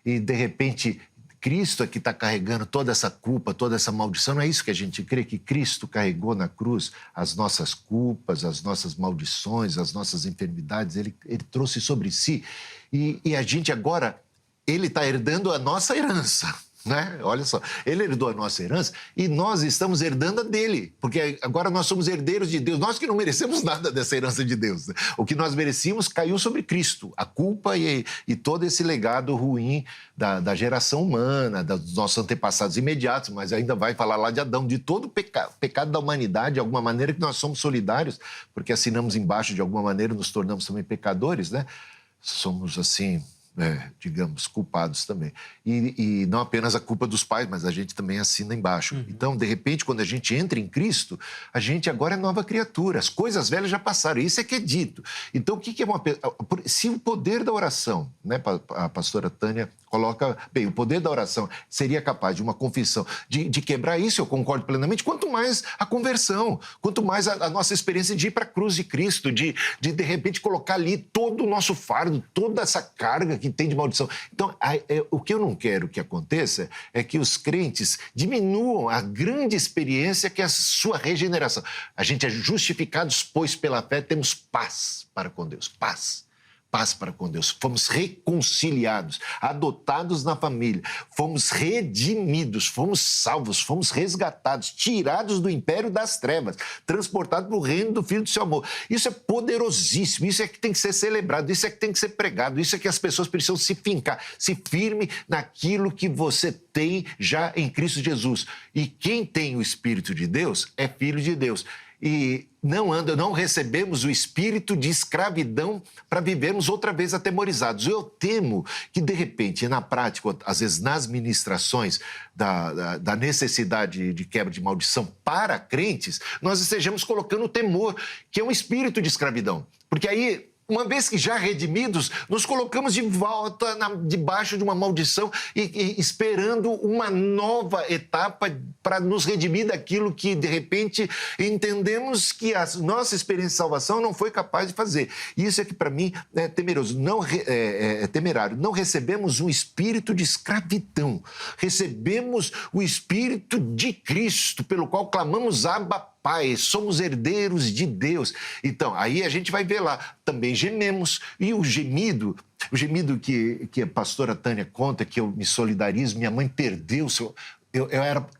e, de repente, Cristo é que está carregando toda essa culpa, toda essa maldição. Não é isso que a gente crê, que Cristo carregou na cruz as nossas culpas, as nossas maldições, as nossas enfermidades, ele trouxe sobre si. E a gente agora, ele está herdando a nossa herança. Né? Olha só, ele herdou a nossa herança e nós estamos herdando a dele, porque agora nós somos herdeiros de Deus, nós que não merecemos nada dessa herança de Deus. Né? O que nós merecíamos caiu sobre Cristo, a culpa e todo esse legado ruim da geração humana, dos nossos antepassados imediatos, mas ainda vai falar lá de Adão, de todo o pecado da humanidade, de alguma maneira que nós somos solidários, porque assinamos embaixo, de alguma maneira nos tornamos também pecadores, né? Somos assim... digamos, culpados também. E não apenas a culpa dos pais, mas a gente também assina embaixo. Então, de repente, quando a gente entra em Cristo, a gente agora é nova criatura. As coisas velhas já passaram. Isso é que é dito. Então, o que é uma... Se o poder da oração, né, a pastora Tânia coloca... Bem, o poder da oração seria capaz de uma confissão, de quebrar isso, eu concordo plenamente, quanto mais a conversão, quanto mais a nossa experiência de ir para a cruz de Cristo, de repente, colocar ali todo o nosso fardo, toda essa carga que tem de maldição. Então, o que eu não quero que aconteça é que os crentes diminuam a grande experiência que é a sua regeneração. A gente é justificados, pois pela fé temos paz para com Deus. Paz para com Deus. Fomos reconciliados, adotados na família, fomos redimidos, fomos salvos, fomos resgatados, tirados do império das trevas, transportados para o reino do Filho do seu amor. Isso é poderosíssimo, isso é que tem que ser celebrado, isso é que tem que ser pregado, isso é que as pessoas precisam se fincar, se firme naquilo que você tem já em Cristo Jesus. E quem tem o Espírito de Deus é filho de Deus. E não recebemos o espírito de escravidão para vivermos outra vez atemorizados. Eu temo que, de repente, na prática, às vezes nas ministrações da necessidade de quebra de maldição para crentes, nós estejamos colocando o temor, que é um espírito de escravidão. Porque aí... Uma vez que já redimidos, nos colocamos de volta debaixo de uma maldição e esperando uma nova etapa para nos redimir daquilo que, de repente, entendemos que a nossa experiência de salvação não foi capaz de fazer. Isso é que, para mim, é temeroso, é temerário. Não recebemos um espírito de escravidão, recebemos o espírito de Cristo, pelo qual clamamos Abba, Pai, somos herdeiros de Deus. Então, aí a gente vai ver lá, também gememos. E o gemido que a pastora Tânia conta, que eu me solidarizo, minha mãe perdeu,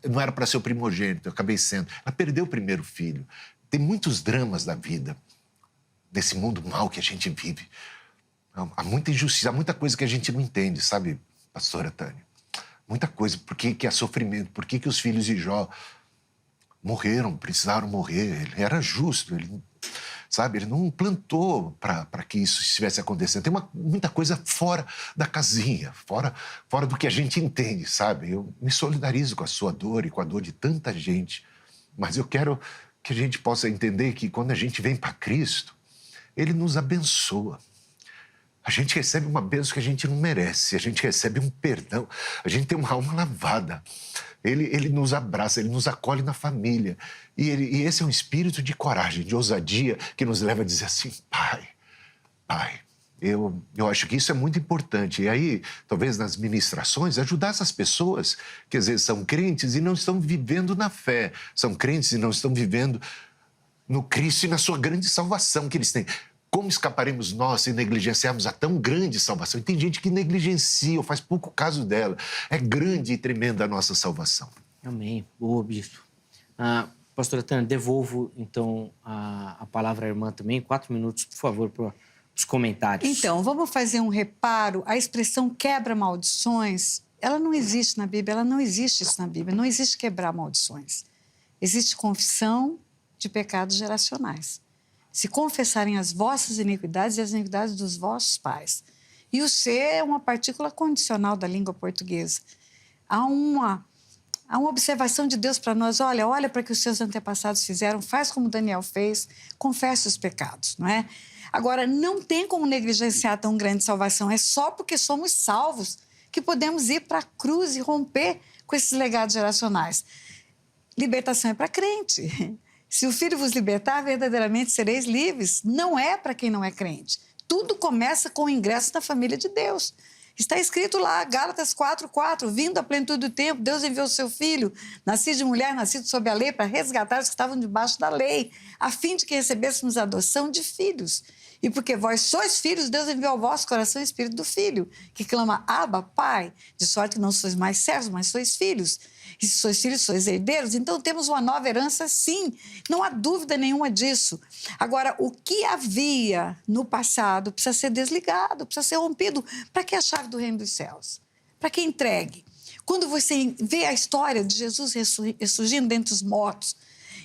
não era para ser o primogênito, eu acabei sendo. Ela perdeu o primeiro filho. tem muitos dramas da vida, nesse mundo mau que a gente vive. Há muita injustiça, há muita coisa que a gente não entende, sabe, pastora Tânia? Muita coisa. Por que há sofrimento? Por que os filhos de Jó morreram, precisaram morrer? Ele era justo, ele não plantou para que isso estivesse acontecendo. Tem muita coisa fora da casinha, fora do que a gente entende, sabe? Eu me solidarizo com a sua dor e com a dor de tanta gente, mas eu quero que a gente possa entender que quando a gente vem para Cristo, Ele nos abençoa. A gente recebe uma bênção que a gente não merece, a gente recebe um perdão, a gente tem uma alma lavada. Ele nos abraça, ele nos acolhe na família. E esse é um espírito de coragem, de ousadia, que nos leva a dizer assim, pai, eu acho que isso é muito importante. E aí, talvez nas ministrações, ajudar essas pessoas que às vezes são crentes e não estão vivendo na fé, são crentes e não estão vivendo no Cristo e na sua grande salvação que eles têm. Como escaparemos nós se negligenciarmos a tão grande salvação? E tem gente que negligencia ou faz pouco caso dela. É grande e tremenda a nossa salvação. Amém. Boa, bispo. Pastora Tânia, devolvo, então, a palavra à irmã também. 4 minutos, por favor, para os comentários. Então, vamos fazer um reparo. A expressão quebra maldições, ela não existe na Bíblia, ela não existe isso na Bíblia. Não existe quebrar maldições. Existe confissão de pecados geracionais. Se confessarem as vossas iniquidades e as iniquidades dos vossos pais. E o ser é uma partícula condicional da língua portuguesa. Há uma observação de Deus para nós. Olha para o que os seus antepassados fizeram, faz como Daniel fez, confesse os pecados, não é? Agora, não tem como negligenciar tão grande salvação. É só porque somos salvos que podemos ir para a cruz e romper com esses legados geracionais. Libertação é para crente. Se o Filho vos libertar, verdadeiramente sereis livres. Não é para quem não é crente. Tudo começa com o ingresso na família de Deus. Está escrito lá, Gálatas 4:4, vindo à plenitude do tempo, Deus enviou o seu Filho, nascido de mulher, nascido sob a lei, para resgatar os que estavam debaixo da lei, a fim de que recebêssemos a adoção de filhos. E porque vós sois filhos, Deus enviou ao vosso coração o Espírito do Filho, que clama, Abba, Pai, de sorte que não sois mais servos, mas sois filhos. E se sois filhos, sois herdeiros. Então temos uma nova herança, sim. Não há dúvida nenhuma disso. Agora, o que havia no passado precisa ser desligado, precisa ser rompido. Para que a chave do reino dos céus? Para que entregue? Quando você vê a história de Jesus ressurgindo dentre os mortos,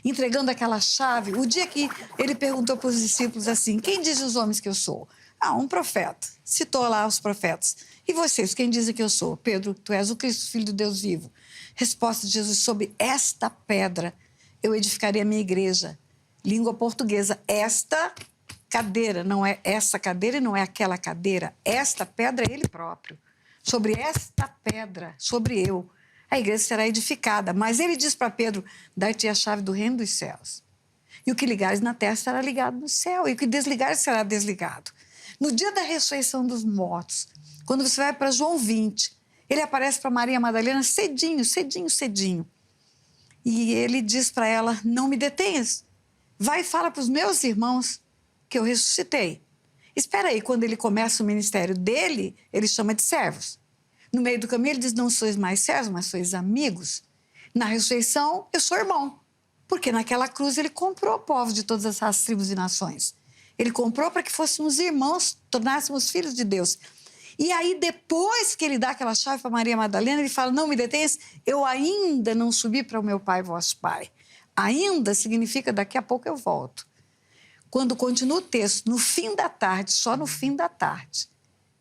entregando aquela chave, o dia que ele perguntou para os discípulos assim, quem dizem os homens que eu sou? Um profeta. Citou lá os profetas. E vocês, quem dizem que eu sou? Pedro, tu és o Cristo, Filho do Deus vivo. Resposta de Jesus, sobre esta pedra eu edificaria a minha igreja. Língua portuguesa, esta cadeira, não é essa cadeira e não é aquela cadeira. Esta pedra é ele próprio. Sobre esta pedra, sobre eu, a igreja será edificada. Mas ele diz para Pedro, dar-te a chave do reino dos céus. E o que ligares na terra será ligado no céu, e o que desligares será desligado. No dia da ressurreição dos mortos, quando você vai para João 20, ele aparece para Maria Madalena cedinho. E ele diz para ela, não me detenhas. Vai e fala para os meus irmãos que eu ressuscitei. Espera aí, quando ele começa o ministério dele, ele chama de servos. No meio do caminho ele diz, não sois mais servos, mas sois amigos. Na ressurreição, eu sou irmão. Porque naquela cruz ele comprou povos de todas as tribos e nações. Ele comprou para que fôssemos irmãos, tornássemos filhos de Deus. E aí, depois que ele dá aquela chave para Maria Madalena, ele fala, não me detenhas, eu ainda não subi para o meu Pai, vosso Pai. Ainda significa daqui a pouco eu volto. Quando continua o texto, no fim da tarde, só no fim da tarde,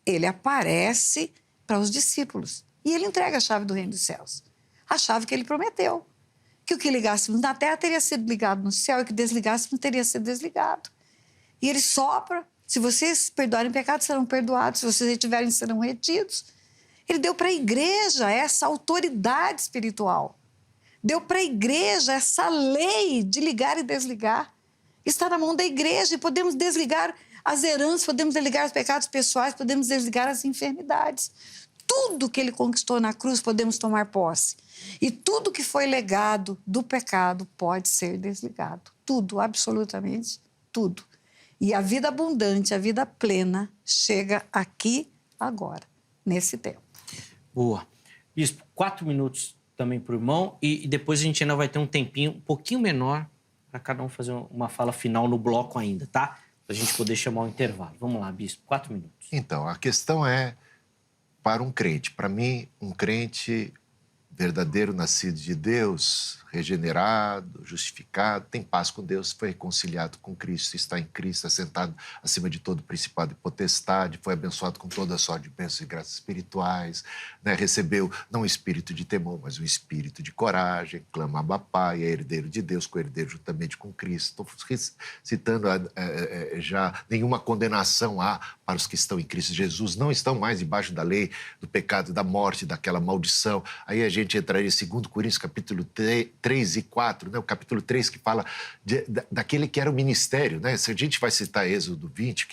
ele aparece para os discípulos e ele entrega a chave do reino dos céus. A chave que ele prometeu. Que o que ligássemos na terra teria sido ligado no céu e o que desligássemos teria sido desligado. E ele sopra. Se vocês perdoarem pecados, serão perdoados. Se vocês retiverem, serão retidos. Ele deu para a igreja essa autoridade espiritual. Deu para a igreja essa lei de ligar e desligar. Está na mão da igreja e podemos desligar as heranças, podemos desligar os pecados pessoais, podemos desligar as enfermidades. Tudo que ele conquistou na cruz podemos tomar posse. E tudo que foi legado do pecado pode ser desligado. Tudo, absolutamente tudo. E a vida abundante, a vida plena, chega aqui, agora, nesse tempo. Boa. Bispo, 4 minutos também para o irmão e depois a gente ainda vai ter um tempinho um pouquinho menor para cada um fazer uma fala final no bloco ainda, tá? Para a gente poder chamar o intervalo. Vamos lá, bispo, 4 minutos. Então, a questão é, para um crente, para mim, um crente verdadeiro, nascido de Deus, regenerado, justificado, tem paz com Deus, foi reconciliado com Cristo, está em Cristo, assentado acima de todo principado e potestade, foi abençoado com toda a sorte de bênçãos e graças espirituais, né? Recebeu não um espírito de temor, mas um espírito de coragem, clama Abba Pai, é herdeiro de Deus, co-herdeiro juntamente com Cristo. Estou citando já nenhuma condenação há para os que estão em Cristo Jesus, não estão mais debaixo da lei, do pecado, da morte, daquela maldição. Aí a gente entraria em 2 Coríntios, capítulo 3 e 4, né? O capítulo 3 que fala daquele que era o ministério, né? Se a gente vai citar Êxodo 20,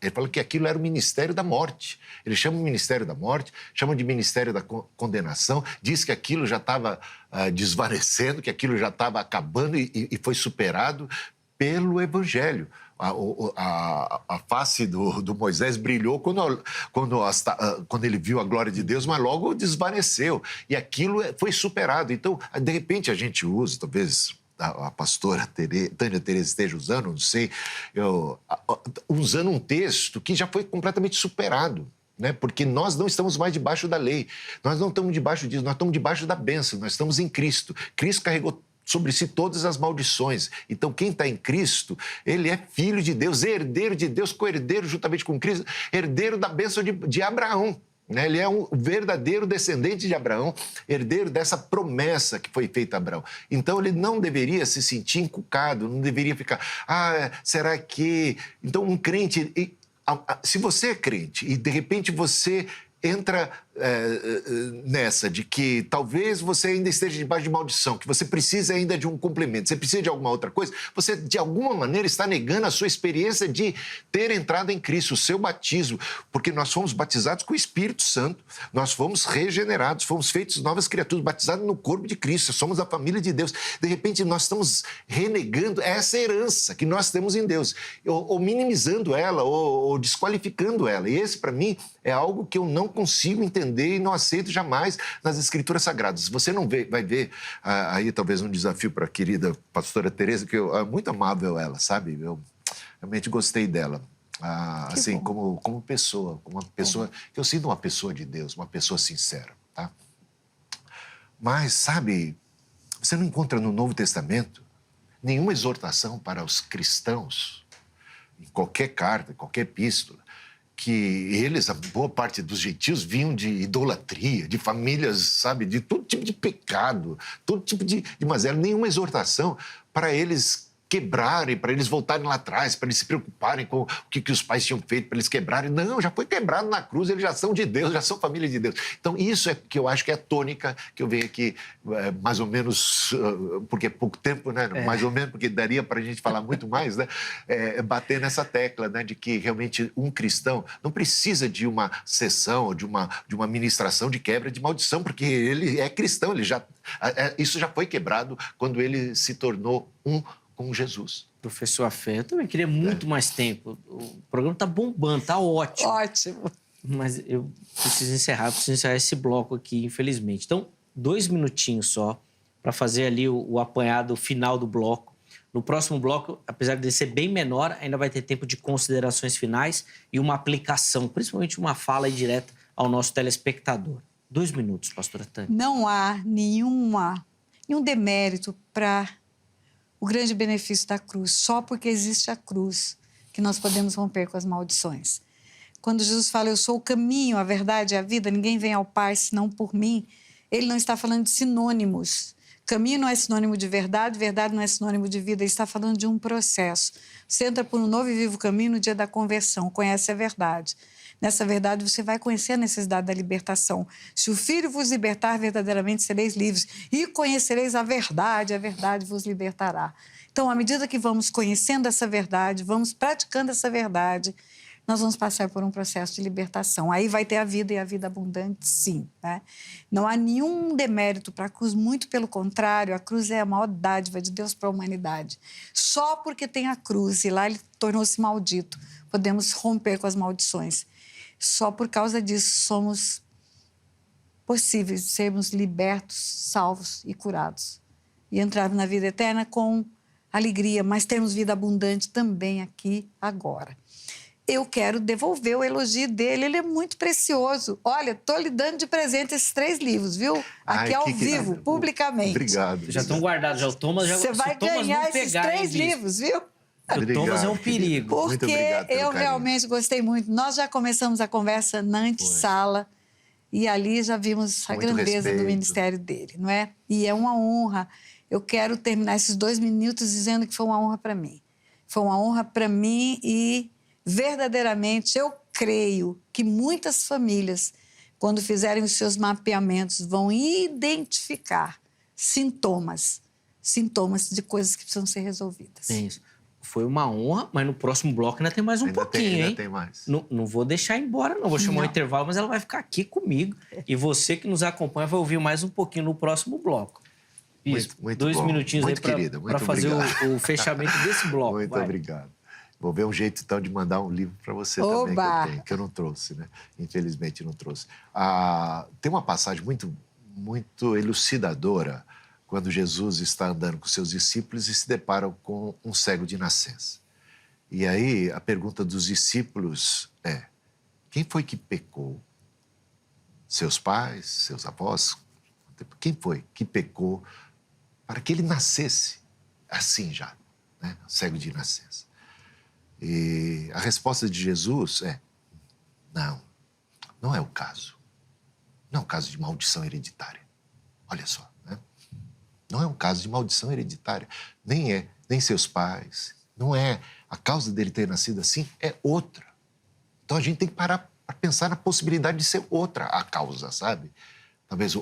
ele fala que aquilo era o ministério da morte. Ele chama o ministério da morte, chama de ministério da condenação, diz que aquilo já estava desvanecendo, que aquilo já estava acabando e foi superado pelo Evangelho. A face do Moisés brilhou quando ele viu a glória de Deus, mas logo desvaneceu. E aquilo foi superado. Então, de repente, a gente usa, talvez a pastora Tânia Tereza esteja usando, não sei, usando um texto que já foi completamente superado. Né? Porque nós não estamos mais debaixo da lei. Nós não estamos debaixo disso, nós estamos debaixo da bênção, nós estamos em Cristo. Cristo carregou sobre si todas as maldições. Então, quem está em Cristo, ele é filho de Deus, herdeiro de Deus, co-herdeiro juntamente com Cristo, herdeiro da bênção de Abraão. Né? Ele é um verdadeiro descendente de Abraão, herdeiro dessa promessa que foi feita a Abraão. Então, ele não deveria se sentir encucado, não deveria ficar, será que... Então, um crente... Se você é crente e, de repente, você entra nessa de que talvez você ainda esteja debaixo de maldição, que você precisa ainda de um complemento, você precisa de alguma outra coisa, você, de alguma maneira, está negando a sua experiência de ter entrado em Cristo, o seu batismo, porque nós fomos batizados com o Espírito Santo, nós fomos regenerados, fomos feitos novas criaturas, batizados no corpo de Cristo, somos a família de Deus. De repente, nós estamos renegando essa herança que nós temos em Deus, ou minimizando ela, ou desqualificando ela. E esse, para mim, é algo que eu não consigo entender e não aceito jamais nas Escrituras Sagradas. Você não vai ver, aí talvez um desafio para a querida pastora Tereza, que é muito amável ela, sabe? Eu realmente gostei dela. Assim, como pessoa, que eu sinto uma pessoa de Deus, uma pessoa sincera, tá? Mas, sabe, você não encontra no Novo Testamento nenhuma exortação para os cristãos, em qualquer carta, em qualquer epístola, que eles, a boa parte dos gentios, vinham de idolatria, de famílias, sabe, de todo tipo de pecado, todo tipo de mazela, nenhuma exortação para eles quebrarem, para eles voltarem lá atrás, para eles se preocuparem com o que os pais tinham feito, para eles quebrarem. Não, já foi quebrado na cruz, eles já são de Deus, já são família de Deus. Então, isso é que eu acho que é a tônica que eu venho aqui, mais ou menos, porque é pouco tempo, né? Mais ou menos, porque daria para a gente falar muito mais, né? Bater nessa tecla, né? De que realmente um cristão não precisa de uma sessão ou de uma ministração de quebra de maldição, porque ele é cristão, isso já foi quebrado quando ele se tornou um com Jesus. Professor Afé, eu também queria muito mais tempo. O programa tá bombando, tá ótimo. Ótimo. Mas eu preciso encerrar esse bloco aqui, infelizmente. Então, 2 minutinhos só para fazer ali o apanhado final do bloco. No próximo bloco, apesar de ser bem menor, ainda vai ter tempo de considerações finais e uma aplicação, principalmente uma fala direta ao nosso telespectador. 2 minutos, pastora Tânia. Não há nenhum demérito para o grande benefício da cruz, só porque existe a cruz que nós podemos romper com as maldições. Quando Jesus fala, eu sou o caminho, a verdade e a vida, ninguém vem ao Pai senão por mim, ele não está falando de sinônimos. Caminho não é sinônimo de verdade, verdade não é sinônimo de vida, ele está falando de um processo. Você entra por um novo e vivo caminho no dia da conversão, conhece a verdade. Nessa verdade, você vai conhecer a necessidade da libertação. Se o Filho vos libertar, verdadeiramente sereis livres. E conhecereis a verdade vos libertará. Então, à medida que vamos conhecendo essa verdade, vamos praticando essa verdade, nós vamos passar por um processo de libertação. Aí vai ter a vida e a vida abundante, sim. Né? Não há nenhum demérito para a cruz, muito pelo contrário, a cruz é a maior dádiva de Deus para a humanidade. Só porque tem a cruz e lá ele tornou-se maldito, podemos romper com as maldições. Só por causa disso somos possíveis de sermos libertos, salvos e curados. E entrar na vida eterna com alegria, mas termos vida abundante também aqui, agora. Eu quero devolver o elogio dele, ele é muito precioso. Olha, estou lhe dando de presente esses 3 livros, viu? Aqui ao vivo, publicamente. Obrigado. Já estão guardados, já o Thomas já... Você vai ganhar esses 3 livros, viu? O Thomas é um perigo. Porque eu realmente gostei muito. Nós já começamos a conversa na antessala e ali já vimos a grandeza do ministério dele, não é? E é uma honra. Eu quero terminar esses 2 minutos dizendo que foi uma honra para mim. Foi uma honra para mim e, verdadeiramente, eu creio que muitas famílias, quando fizerem os seus mapeamentos, vão identificar sintomas de coisas que precisam ser resolvidas. É isso. Foi uma honra, mas no próximo bloco ainda tem mais um pouquinho, hein? Ainda tem mais. Não vou deixar embora, não. Vou chamar um intervalo, mas ela vai ficar aqui comigo. E você que nos acompanha vai ouvir mais um pouquinho no próximo bloco. Bispo, muito 2 bom. minutinhos muito aí para fazer o fechamento desse bloco. Muito obrigado. Vou ver um jeito, então, de mandar um livro para você Oba! também, que eu não trouxe, né? Infelizmente, não trouxe. Tem uma passagem muito elucidadora quando Jesus está andando com seus discípulos e se deparam com um cego de nascença. E aí, a pergunta dos discípulos é: quem foi que pecou? Seus pais, seus avós? Quem foi que pecou para que ele nascesse assim já, né? Cego de nascença. E a resposta de Jesus é: não é o caso. Não é um caso de maldição hereditária. Olha só, né? Não é um caso de maldição hereditária. Nem seus pais. Não é a causa dele ter nascido assim, é outra. Então a gente tem que parar para pensar na possibilidade de ser outra a causa, sabe? Talvez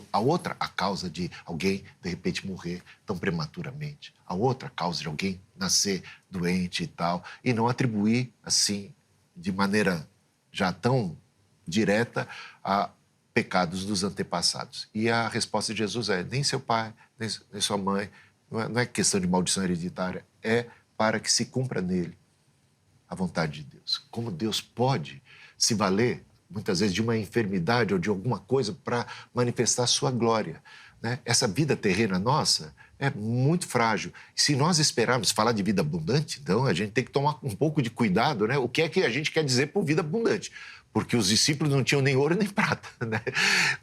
a causa de alguém, de repente, morrer tão prematuramente. A outra causa de alguém nascer doente e tal. E não atribuir, assim, de maneira já tão direta, a pecados dos antepassados. E a resposta de Jesus é: nem seu pai, nem sua mãe. Não é questão de maldição hereditária. É para que se cumpra nele a vontade de Deus. Como Deus pode se valer, muitas vezes, de uma enfermidade ou de alguma coisa para manifestar a sua glória, né? Essa vida terrena nossa é muito frágil. E se nós esperarmos falar de vida abundante, então a gente tem que tomar um pouco de cuidado, né? O que é que a gente quer dizer por vida abundante? Porque os discípulos não tinham nem ouro nem prata, né?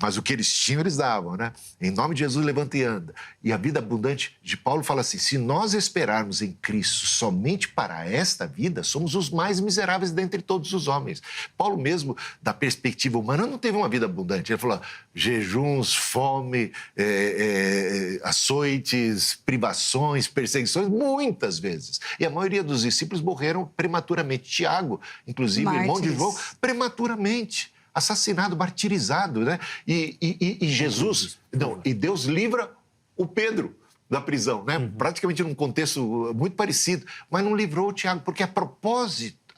Mas o que eles tinham, eles davam, né? Em nome de Jesus, levanta e anda. E a vida abundante de Paulo fala assim: se nós esperarmos em Cristo somente para esta vida, somos os mais miseráveis dentre todos os homens. Paulo mesmo, da perspectiva humana, não teve uma vida abundante. Ele falou: jejuns, fome, açoites, privações, perseguições, muitas vezes. E a maioria dos discípulos morreram prematuramente. Tiago, inclusive, irmão de João, prematuramente, assassinado, martirizado, né? E Jesus, e Deus livra o Pedro da prisão, né? Praticamente num contexto muito parecido, mas não livrou o Tiago, porque a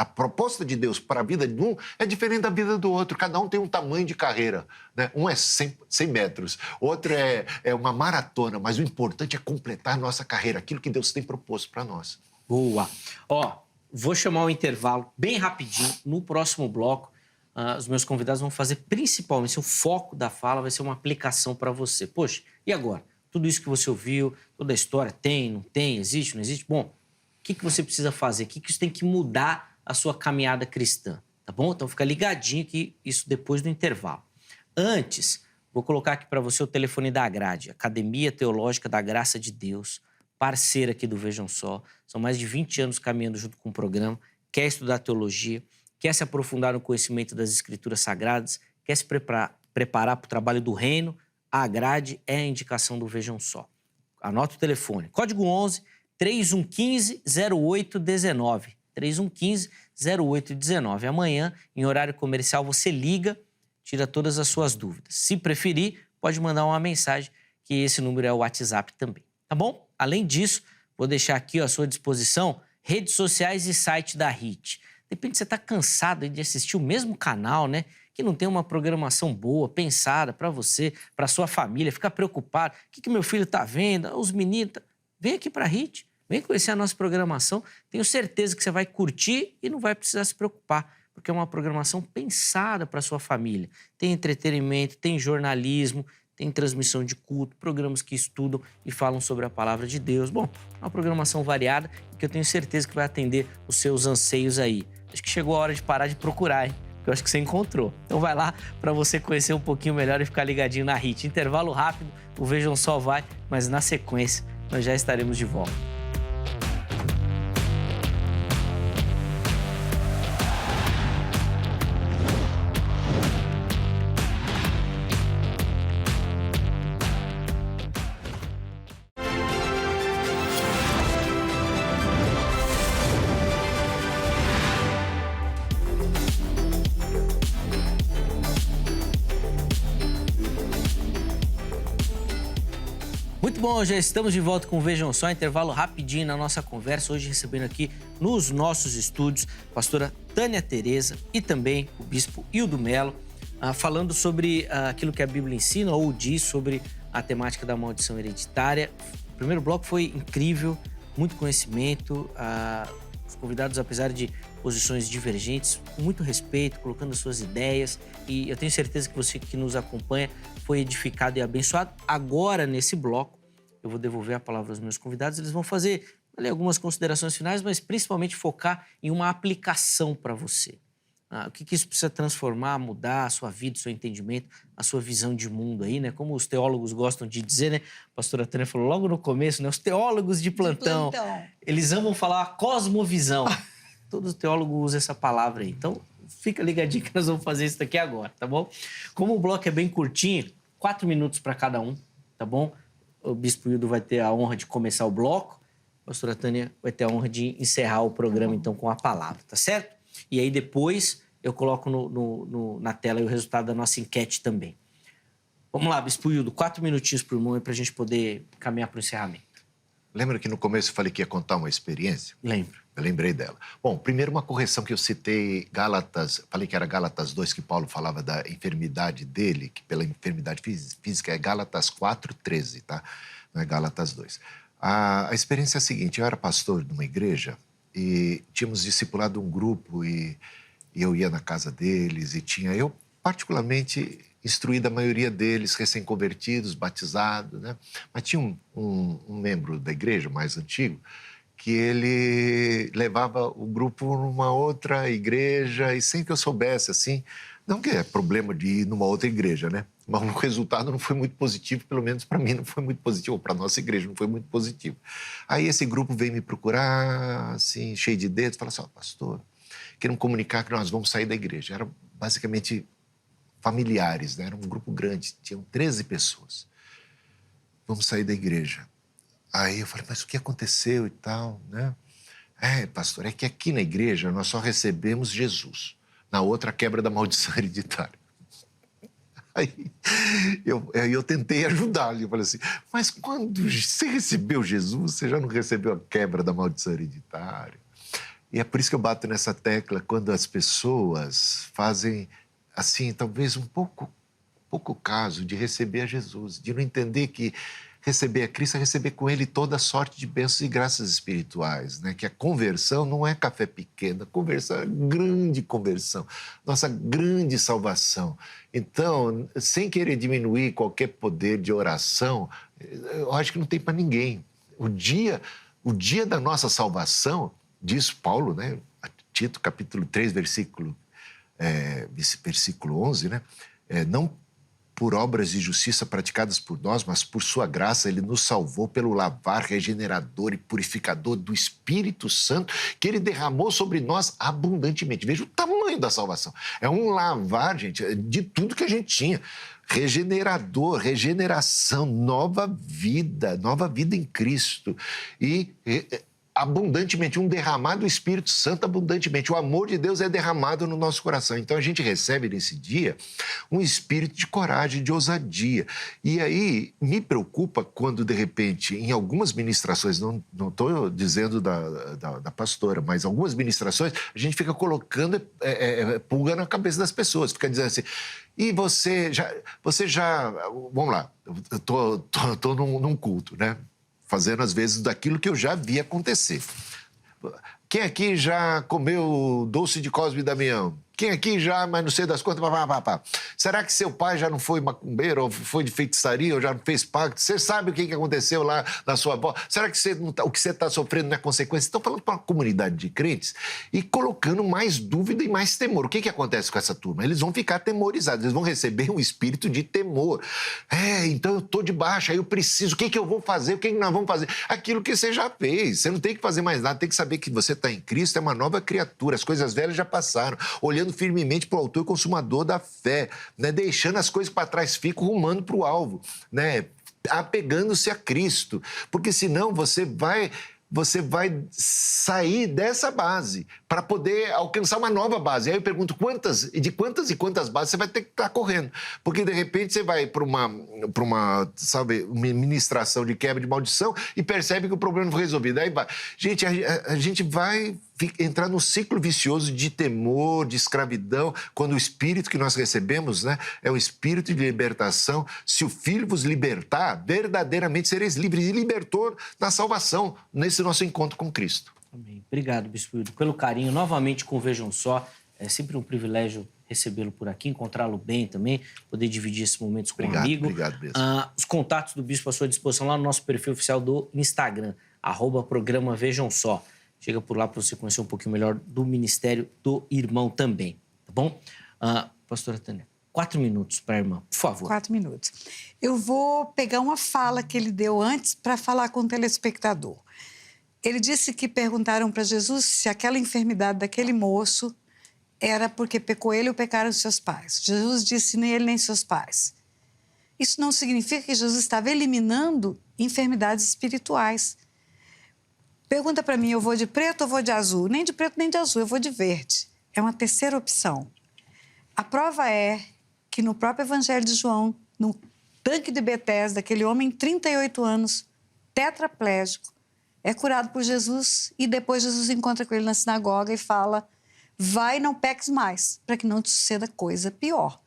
proposta de Deus para a vida de um é diferente da vida do outro. Cada um tem um tamanho de carreira, né? Um é 100 metros, outro é uma maratona, mas o importante é completar a nossa carreira, aquilo que Deus tem proposto para nós. Boa. Vou chamar um intervalo bem rapidinho. No próximo bloco, os meus convidados vão fazer principalmente, o foco da fala vai ser uma aplicação para você. Poxa, e agora? Tudo isso que você ouviu, toda a história, tem, não tem, existe, não existe? Bom, o que você precisa fazer? O que isso tem que mudar a sua caminhada cristã? Tá bom? Então fica ligadinho que isso depois do intervalo. Antes, vou colocar aqui para você o telefone da Grade, Academia Teológica da Graça de Deus, parceira aqui do Vejam Só. São mais de 20 anos caminhando junto com o programa, quer estudar teologia, quer se aprofundar no conhecimento das Escrituras Sagradas, quer se preparar para o trabalho do reino, a Grade é a indicação do Vejam Só. Anota o telefone. Código 11 3115 0819. 3115 0819. Amanhã, em horário comercial, você liga, tira todas as suas dúvidas. Se preferir, pode mandar uma mensagem, que esse número é o WhatsApp também. Tá bom? Além disso, vou deixar aqui à sua disposição redes sociais e site da HIT. De repente você está cansado de assistir o mesmo canal, né? Que não tem uma programação boa, pensada para você, para sua família, fica preocupado. O que meu filho está vendo? Os meninos... Vem aqui para a HIT, vem conhecer a nossa programação. Tenho certeza que você vai curtir e não vai precisar se preocupar, porque é uma programação pensada para sua família. Tem entretenimento, tem jornalismo, tem transmissão de culto, programas que estudam e falam sobre a palavra de Deus. Bom, uma programação variada que eu tenho certeza que vai atender os seus anseios aí. Acho que chegou a hora de parar de procurar, hein? Eu acho que você encontrou. Então vai lá para você conhecer um pouquinho melhor e ficar ligadinho na HIT. Intervalo rápido, o Vejam Só vai, mas na sequência nós já estaremos de volta. Muito bom, já estamos de volta com o Vejam Só, intervalo rapidinho na nossa conversa, hoje recebendo aqui nos nossos estúdios a pastora Tânia Tereza e também o bispo Hildo Melo, falando sobre aquilo que a Bíblia ensina ou diz sobre a temática da maldição hereditária. O primeiro bloco foi incrível, muito conhecimento, os convidados, apesar de posições divergentes, com muito respeito, colocando as suas ideias, e eu tenho certeza que você que nos acompanha foi edificado e abençoado. Agora, nesse bloco, eu vou devolver a palavra aos meus convidados, eles vão fazer ali algumas considerações finais, mas principalmente focar em uma aplicação para você. O que isso precisa transformar, mudar a sua vida, o seu entendimento, a sua visão de mundo aí, né? Como os teólogos gostam de dizer, né? A pastora Tânia falou logo no começo, né? Os teólogos de plantão. Eles amam falar a cosmovisão. Todo teólogo usa essa palavra aí. Então, fica ligadinho que nós vamos fazer isso daqui agora, tá bom? Como o bloco é bem curtinho, 4 minutos para cada um, tá bom? O bispo Hildo vai ter a honra de começar o bloco, a pastora Tânia vai ter a honra de encerrar o programa, então, com a palavra, tá certo? E aí, depois, eu coloco na tela o resultado da nossa enquete também. Vamos lá, bispo Hildo, 4 minutinhos por irmão para a gente poder caminhar para o encerramento. Lembra que no começo eu falei que ia contar uma experiência? Lembro. Eu lembrei dela. Bom, primeiro uma correção que eu citei, Gálatas, falei que era Gálatas 2, que Paulo falava da enfermidade dele, que pela enfermidade física é Gálatas 4:13, tá? Não é Gálatas 2. A experiência é a seguinte, eu era pastor de uma igreja e tínhamos discipulado um grupo e eu ia na casa deles e eu particularmente instruído a maioria deles, recém-convertidos, batizados, né? Mas tinha um membro da igreja mais antigo que ele levava o grupo numa outra igreja e sem que eu soubesse, assim, não que é problema de ir numa outra igreja, né? Mas o resultado não foi muito positivo, pelo menos para mim não foi muito positivo, ou para a nossa igreja não foi muito positivo. Aí esse grupo veio me procurar, assim, cheio de dedos, falou assim, pastor, queremos comunicar que nós vamos sair da igreja. Eram basicamente familiares, né? Era um grupo grande, tinham 13 pessoas. Vamos sair da igreja. Aí eu falei, mas o que aconteceu e tal, né? Pastor, é que aqui na igreja nós só recebemos Jesus. Na outra, a quebra da maldição hereditária. Aí eu tentei ajudá-lo. Eu falei assim, mas quando você recebeu Jesus, você já não recebeu a quebra da maldição hereditária? E é por isso que eu bato nessa tecla, quando as pessoas fazem, assim, talvez um pouco caso de receber a Jesus, de não entender que receber a Cristo é receber com Ele toda sorte de bênçãos e graças espirituais, né? Que a conversão não é café pequeno, a conversão é grande conversão, nossa grande salvação. Então, sem querer diminuir qualquer poder de oração, eu acho que não tem para ninguém. O dia da nossa salvação, diz Paulo, né? Tito, capítulo 3, versículo 11, né? Não por obras de justiça praticadas por nós, mas por sua graça ele nos salvou pelo lavar regenerador e purificador do Espírito Santo que ele derramou sobre nós abundantemente. Veja o tamanho da salvação. É um lavar, gente, de tudo que a gente tinha. Regenerador, regeneração, nova vida em Cristo. E abundantemente, um derramado do Espírito Santo abundantemente. O amor de Deus é derramado no nosso coração. Então, a gente recebe nesse dia um espírito de coragem, de ousadia. E aí, me preocupa quando, de repente, em algumas ministrações, não estou dizendo da pastora, mas algumas ministrações, a gente fica colocando pulga na cabeça das pessoas, fica dizendo assim, e você já vamos lá, eu tô num culto, né? Fazendo, às vezes, daquilo que eu já vi acontecer. Quem aqui já comeu doce de Cosme e Damião? Quem aqui já, mas não sei das contas, pá. Será que seu pai já não foi macumbeiro, ou foi de feitiçaria, ou já não fez pacto? Você sabe o que aconteceu lá na sua avó? Será que o que você está sofrendo não é consequência? Estão falando para uma comunidade de crentes e colocando mais dúvida e mais temor. O que acontece com essa turma? Eles vão ficar temorizados, eles vão receber um espírito de temor. Então eu estou de baixa, aí eu preciso, o que eu vou fazer? O que nós vamos fazer? Aquilo que você já fez. Você não tem que fazer mais nada, tem que saber que você está em Cristo, é uma nova criatura, as coisas velhas já passaram, olhando firmemente para o autor e consumador da fé, né? Deixando as coisas para trás, fica rumando para o alvo, né? Apegando-se a Cristo, porque senão você vai sair dessa base para poder alcançar uma nova base. Aí eu pergunto, de quantas bases você vai ter que estar correndo? Porque, de repente, você vai para uma ministração de quebra de maldição e percebe que o problema não foi resolvido. Aí vai. Gente, a gente vai entrar num ciclo vicioso de temor, de escravidão, quando o espírito que nós recebemos, né, é o espírito de libertação. Se o Filho vos libertar, verdadeiramente sereis livres, e libertou na salvação, nesse nosso encontro com Cristo. Amém. Obrigado, Bispo Hildo, pelo carinho. Novamente com o Vejam Só. É sempre um privilégio recebê-lo por aqui, encontrá-lo bem também, poder dividir esses momentos com um amigo. Obrigado mesmo. Os contatos do Bispo à sua disposição lá no nosso perfil oficial do Instagram, @programa Vejam Só. Chega por lá para você conhecer um pouquinho melhor do Ministério do Irmão também, tá bom? Pastora Tânia, 4 minutos para a irmã, por favor. 4 minutos. Eu vou pegar uma fala que ele deu antes para falar com o telespectador. Ele disse que perguntaram para Jesus se aquela enfermidade daquele moço era porque pecou ele ou pecaram seus pais. Jesus disse, nem ele nem seus pais. Isso não significa que Jesus estava eliminando enfermidades espirituais. Pergunta para mim, eu vou de preto ou vou de azul? Nem de preto nem de azul, eu vou de verde. É uma terceira opção. A prova é que no próprio Evangelho de João, no tanque de Betesda, aquele homem, 38 anos, tetraplégico, é curado por Jesus e depois Jesus encontra com ele na sinagoga e fala, vai, não peques mais, para que não te suceda coisa pior.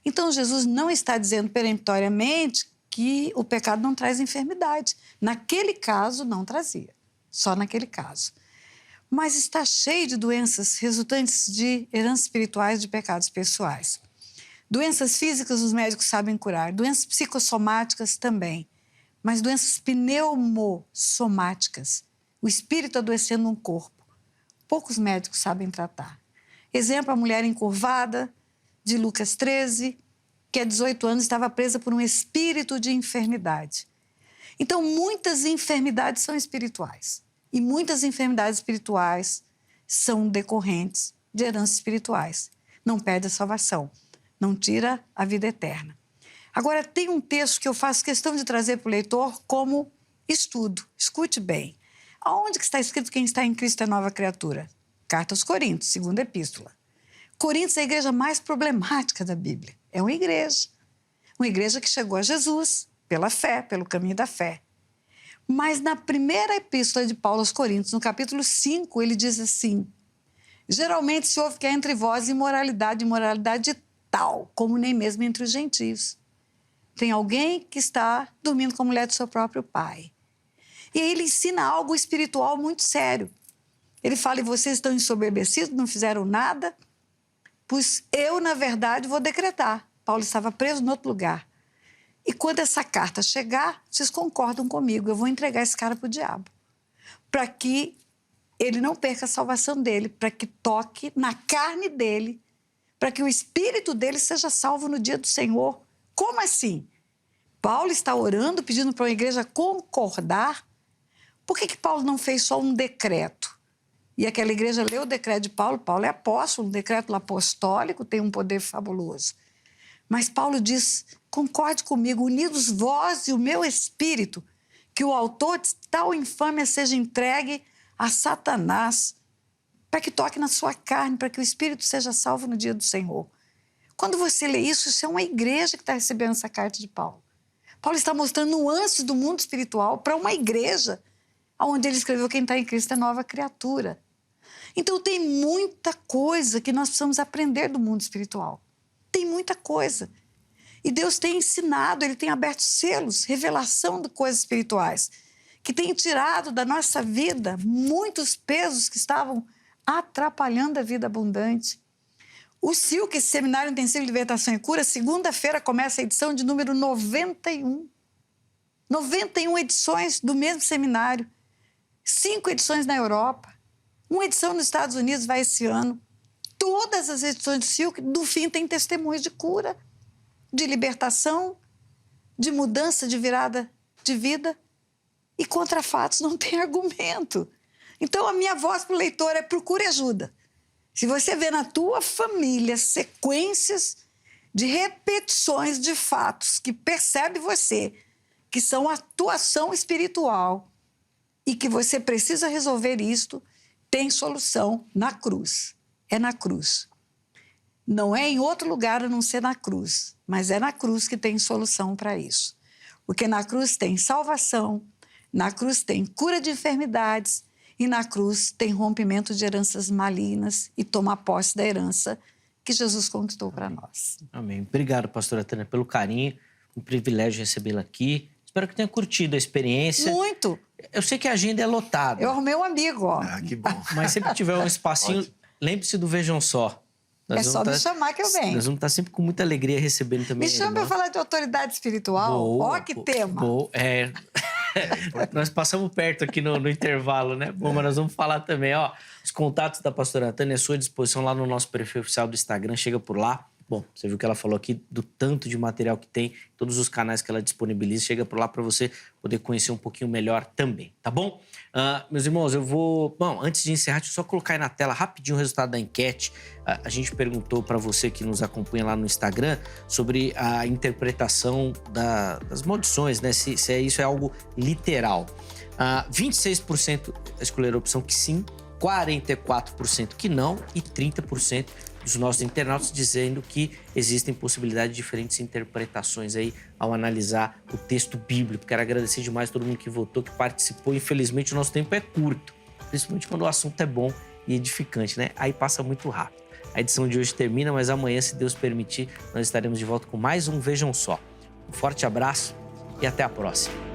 Então, Jesus não está dizendo peremptoriamente que o pecado não traz enfermidade. Naquele caso, não trazia. Só naquele caso. Mas está cheio de doenças resultantes de heranças espirituais de pecados pessoais. Doenças físicas os médicos sabem curar, doenças psicossomáticas também, mas doenças pneumosomáticas, o espírito adoecendo um corpo, poucos médicos sabem tratar. Exemplo, a mulher encurvada de Lucas 13, que há 18 anos estava presa por um espírito de enfermidade. Então, muitas enfermidades são espirituais. E muitas enfermidades espirituais são decorrentes de heranças espirituais. Não perde a salvação, não tira a vida eterna. Agora, tem um texto que eu faço questão de trazer para o leitor como estudo. Escute bem. Aonde que está escrito quem está em Cristo é nova criatura? Carta aos Coríntios, 2ª epístola. Coríntios é a igreja mais problemática da Bíblia. É uma igreja que chegou a Jesus pela fé, pelo caminho da fé. Mas na primeira epístola de Paulo aos Coríntios, no capítulo 5, ele diz assim, geralmente se ouve que há entre vós imoralidade tal, como nem mesmo entre os gentios. Tem alguém que está dormindo com a mulher do seu próprio pai. E aí ele ensina algo espiritual muito sério. Ele fala, e vocês estão ensoberbecidos, não fizeram nada, pois eu, na verdade, vou decretar. Paulo estava preso em outro lugar. E quando essa carta chegar, vocês concordam comigo, eu vou entregar esse cara para o diabo. Para que ele não perca a salvação dele, para que toque na carne dele, para que o espírito dele seja salvo no dia do Senhor. Como assim? Paulo está orando, pedindo para a igreja concordar. Por que Paulo não fez só um decreto? E aquela igreja leu o decreto de Paulo, Paulo é apóstolo, um decreto apostólico tem um poder fabuloso. Mas Paulo diz, concorde comigo, unidos vós e o meu espírito, que o autor de tal infâmia seja entregue a Satanás, para que toque na sua carne, para que o espírito seja salvo no dia do Senhor. Quando você lê isso, isso é uma igreja que está recebendo essa carta de Paulo. Paulo está mostrando nuances do mundo espiritual para uma igreja, onde ele escreveu quem está em Cristo é nova criatura. Então tem muita coisa que nós precisamos aprender do mundo espiritual. Tem muita coisa. E Deus tem ensinado, Ele tem aberto selos, revelação de coisas espirituais, que tem tirado da nossa vida muitos pesos que estavam atrapalhando a vida abundante. O SILC, esse Seminário Intensivo de Libertação e Cura, segunda-feira começa a edição de número 91. 91 edições do mesmo seminário. 5 edições na Europa. 1 edição nos Estados Unidos vai esse ano. Todas as edições do SILC, do fim, tem testemunhos de cura, de libertação, de mudança, de virada de vida. E contra fatos não tem argumento. Então, a minha voz para o leitor é: procure ajuda. Se você vê na tua família sequências de repetições de fatos que percebe você que são atuação espiritual e que você precisa resolver isto, tem solução na cruz. É na cruz. Não é em outro lugar a não ser na cruz, mas é na cruz que tem solução para isso. Porque na cruz tem salvação, na cruz tem cura de enfermidades, e na cruz tem rompimento de heranças malignas e tomar posse da herança que Jesus conquistou para nós. Amém. Obrigado, pastora Tânia, pelo carinho. Um privilégio recebê-la aqui. Espero que tenha curtido a experiência. Muito. Eu sei que a agenda é lotada. Eu arrumei um amigo, ó. Ah, que bom. Mas sempre que tiver um espacinho, lembre-se do Vejam Só. É só me chamar que eu venho. Nós vamos estar sempre com muita alegria recebendo também. Me chama para falar de autoridade espiritual. Boa, Ó, que tema. Boa, nós passamos perto aqui no intervalo, né? Bom, mas nós vamos falar também, ó. Os contatos da pastora Tânia à sua disposição lá no nosso perfil oficial do Instagram. Chega por lá. Bom, você viu que ela falou aqui do tanto de material que tem, todos os canais que ela disponibiliza. Chega por lá para você poder conhecer um pouquinho melhor também, tá bom? Meus irmãos, eu vou... Bom, antes de encerrar, deixa eu só colocar aí na tela rapidinho o resultado da enquete. A gente perguntou para você que nos acompanha lá no Instagram sobre a interpretação das maldições, né? Se isso é algo literal. 26% escolheram a opção que sim, 44% que não e 30% dos nossos internautas dizendo que existem possibilidades de diferentes interpretações aí ao analisar o texto bíblico. Quero agradecer demais a todo mundo que votou, que participou. Infelizmente, o nosso tempo é curto, principalmente quando o assunto é bom e edificante, né? Aí passa muito rápido. A edição de hoje termina, mas amanhã, se Deus permitir, nós estaremos de volta com mais um Vejam Só. Um forte abraço e até a próxima.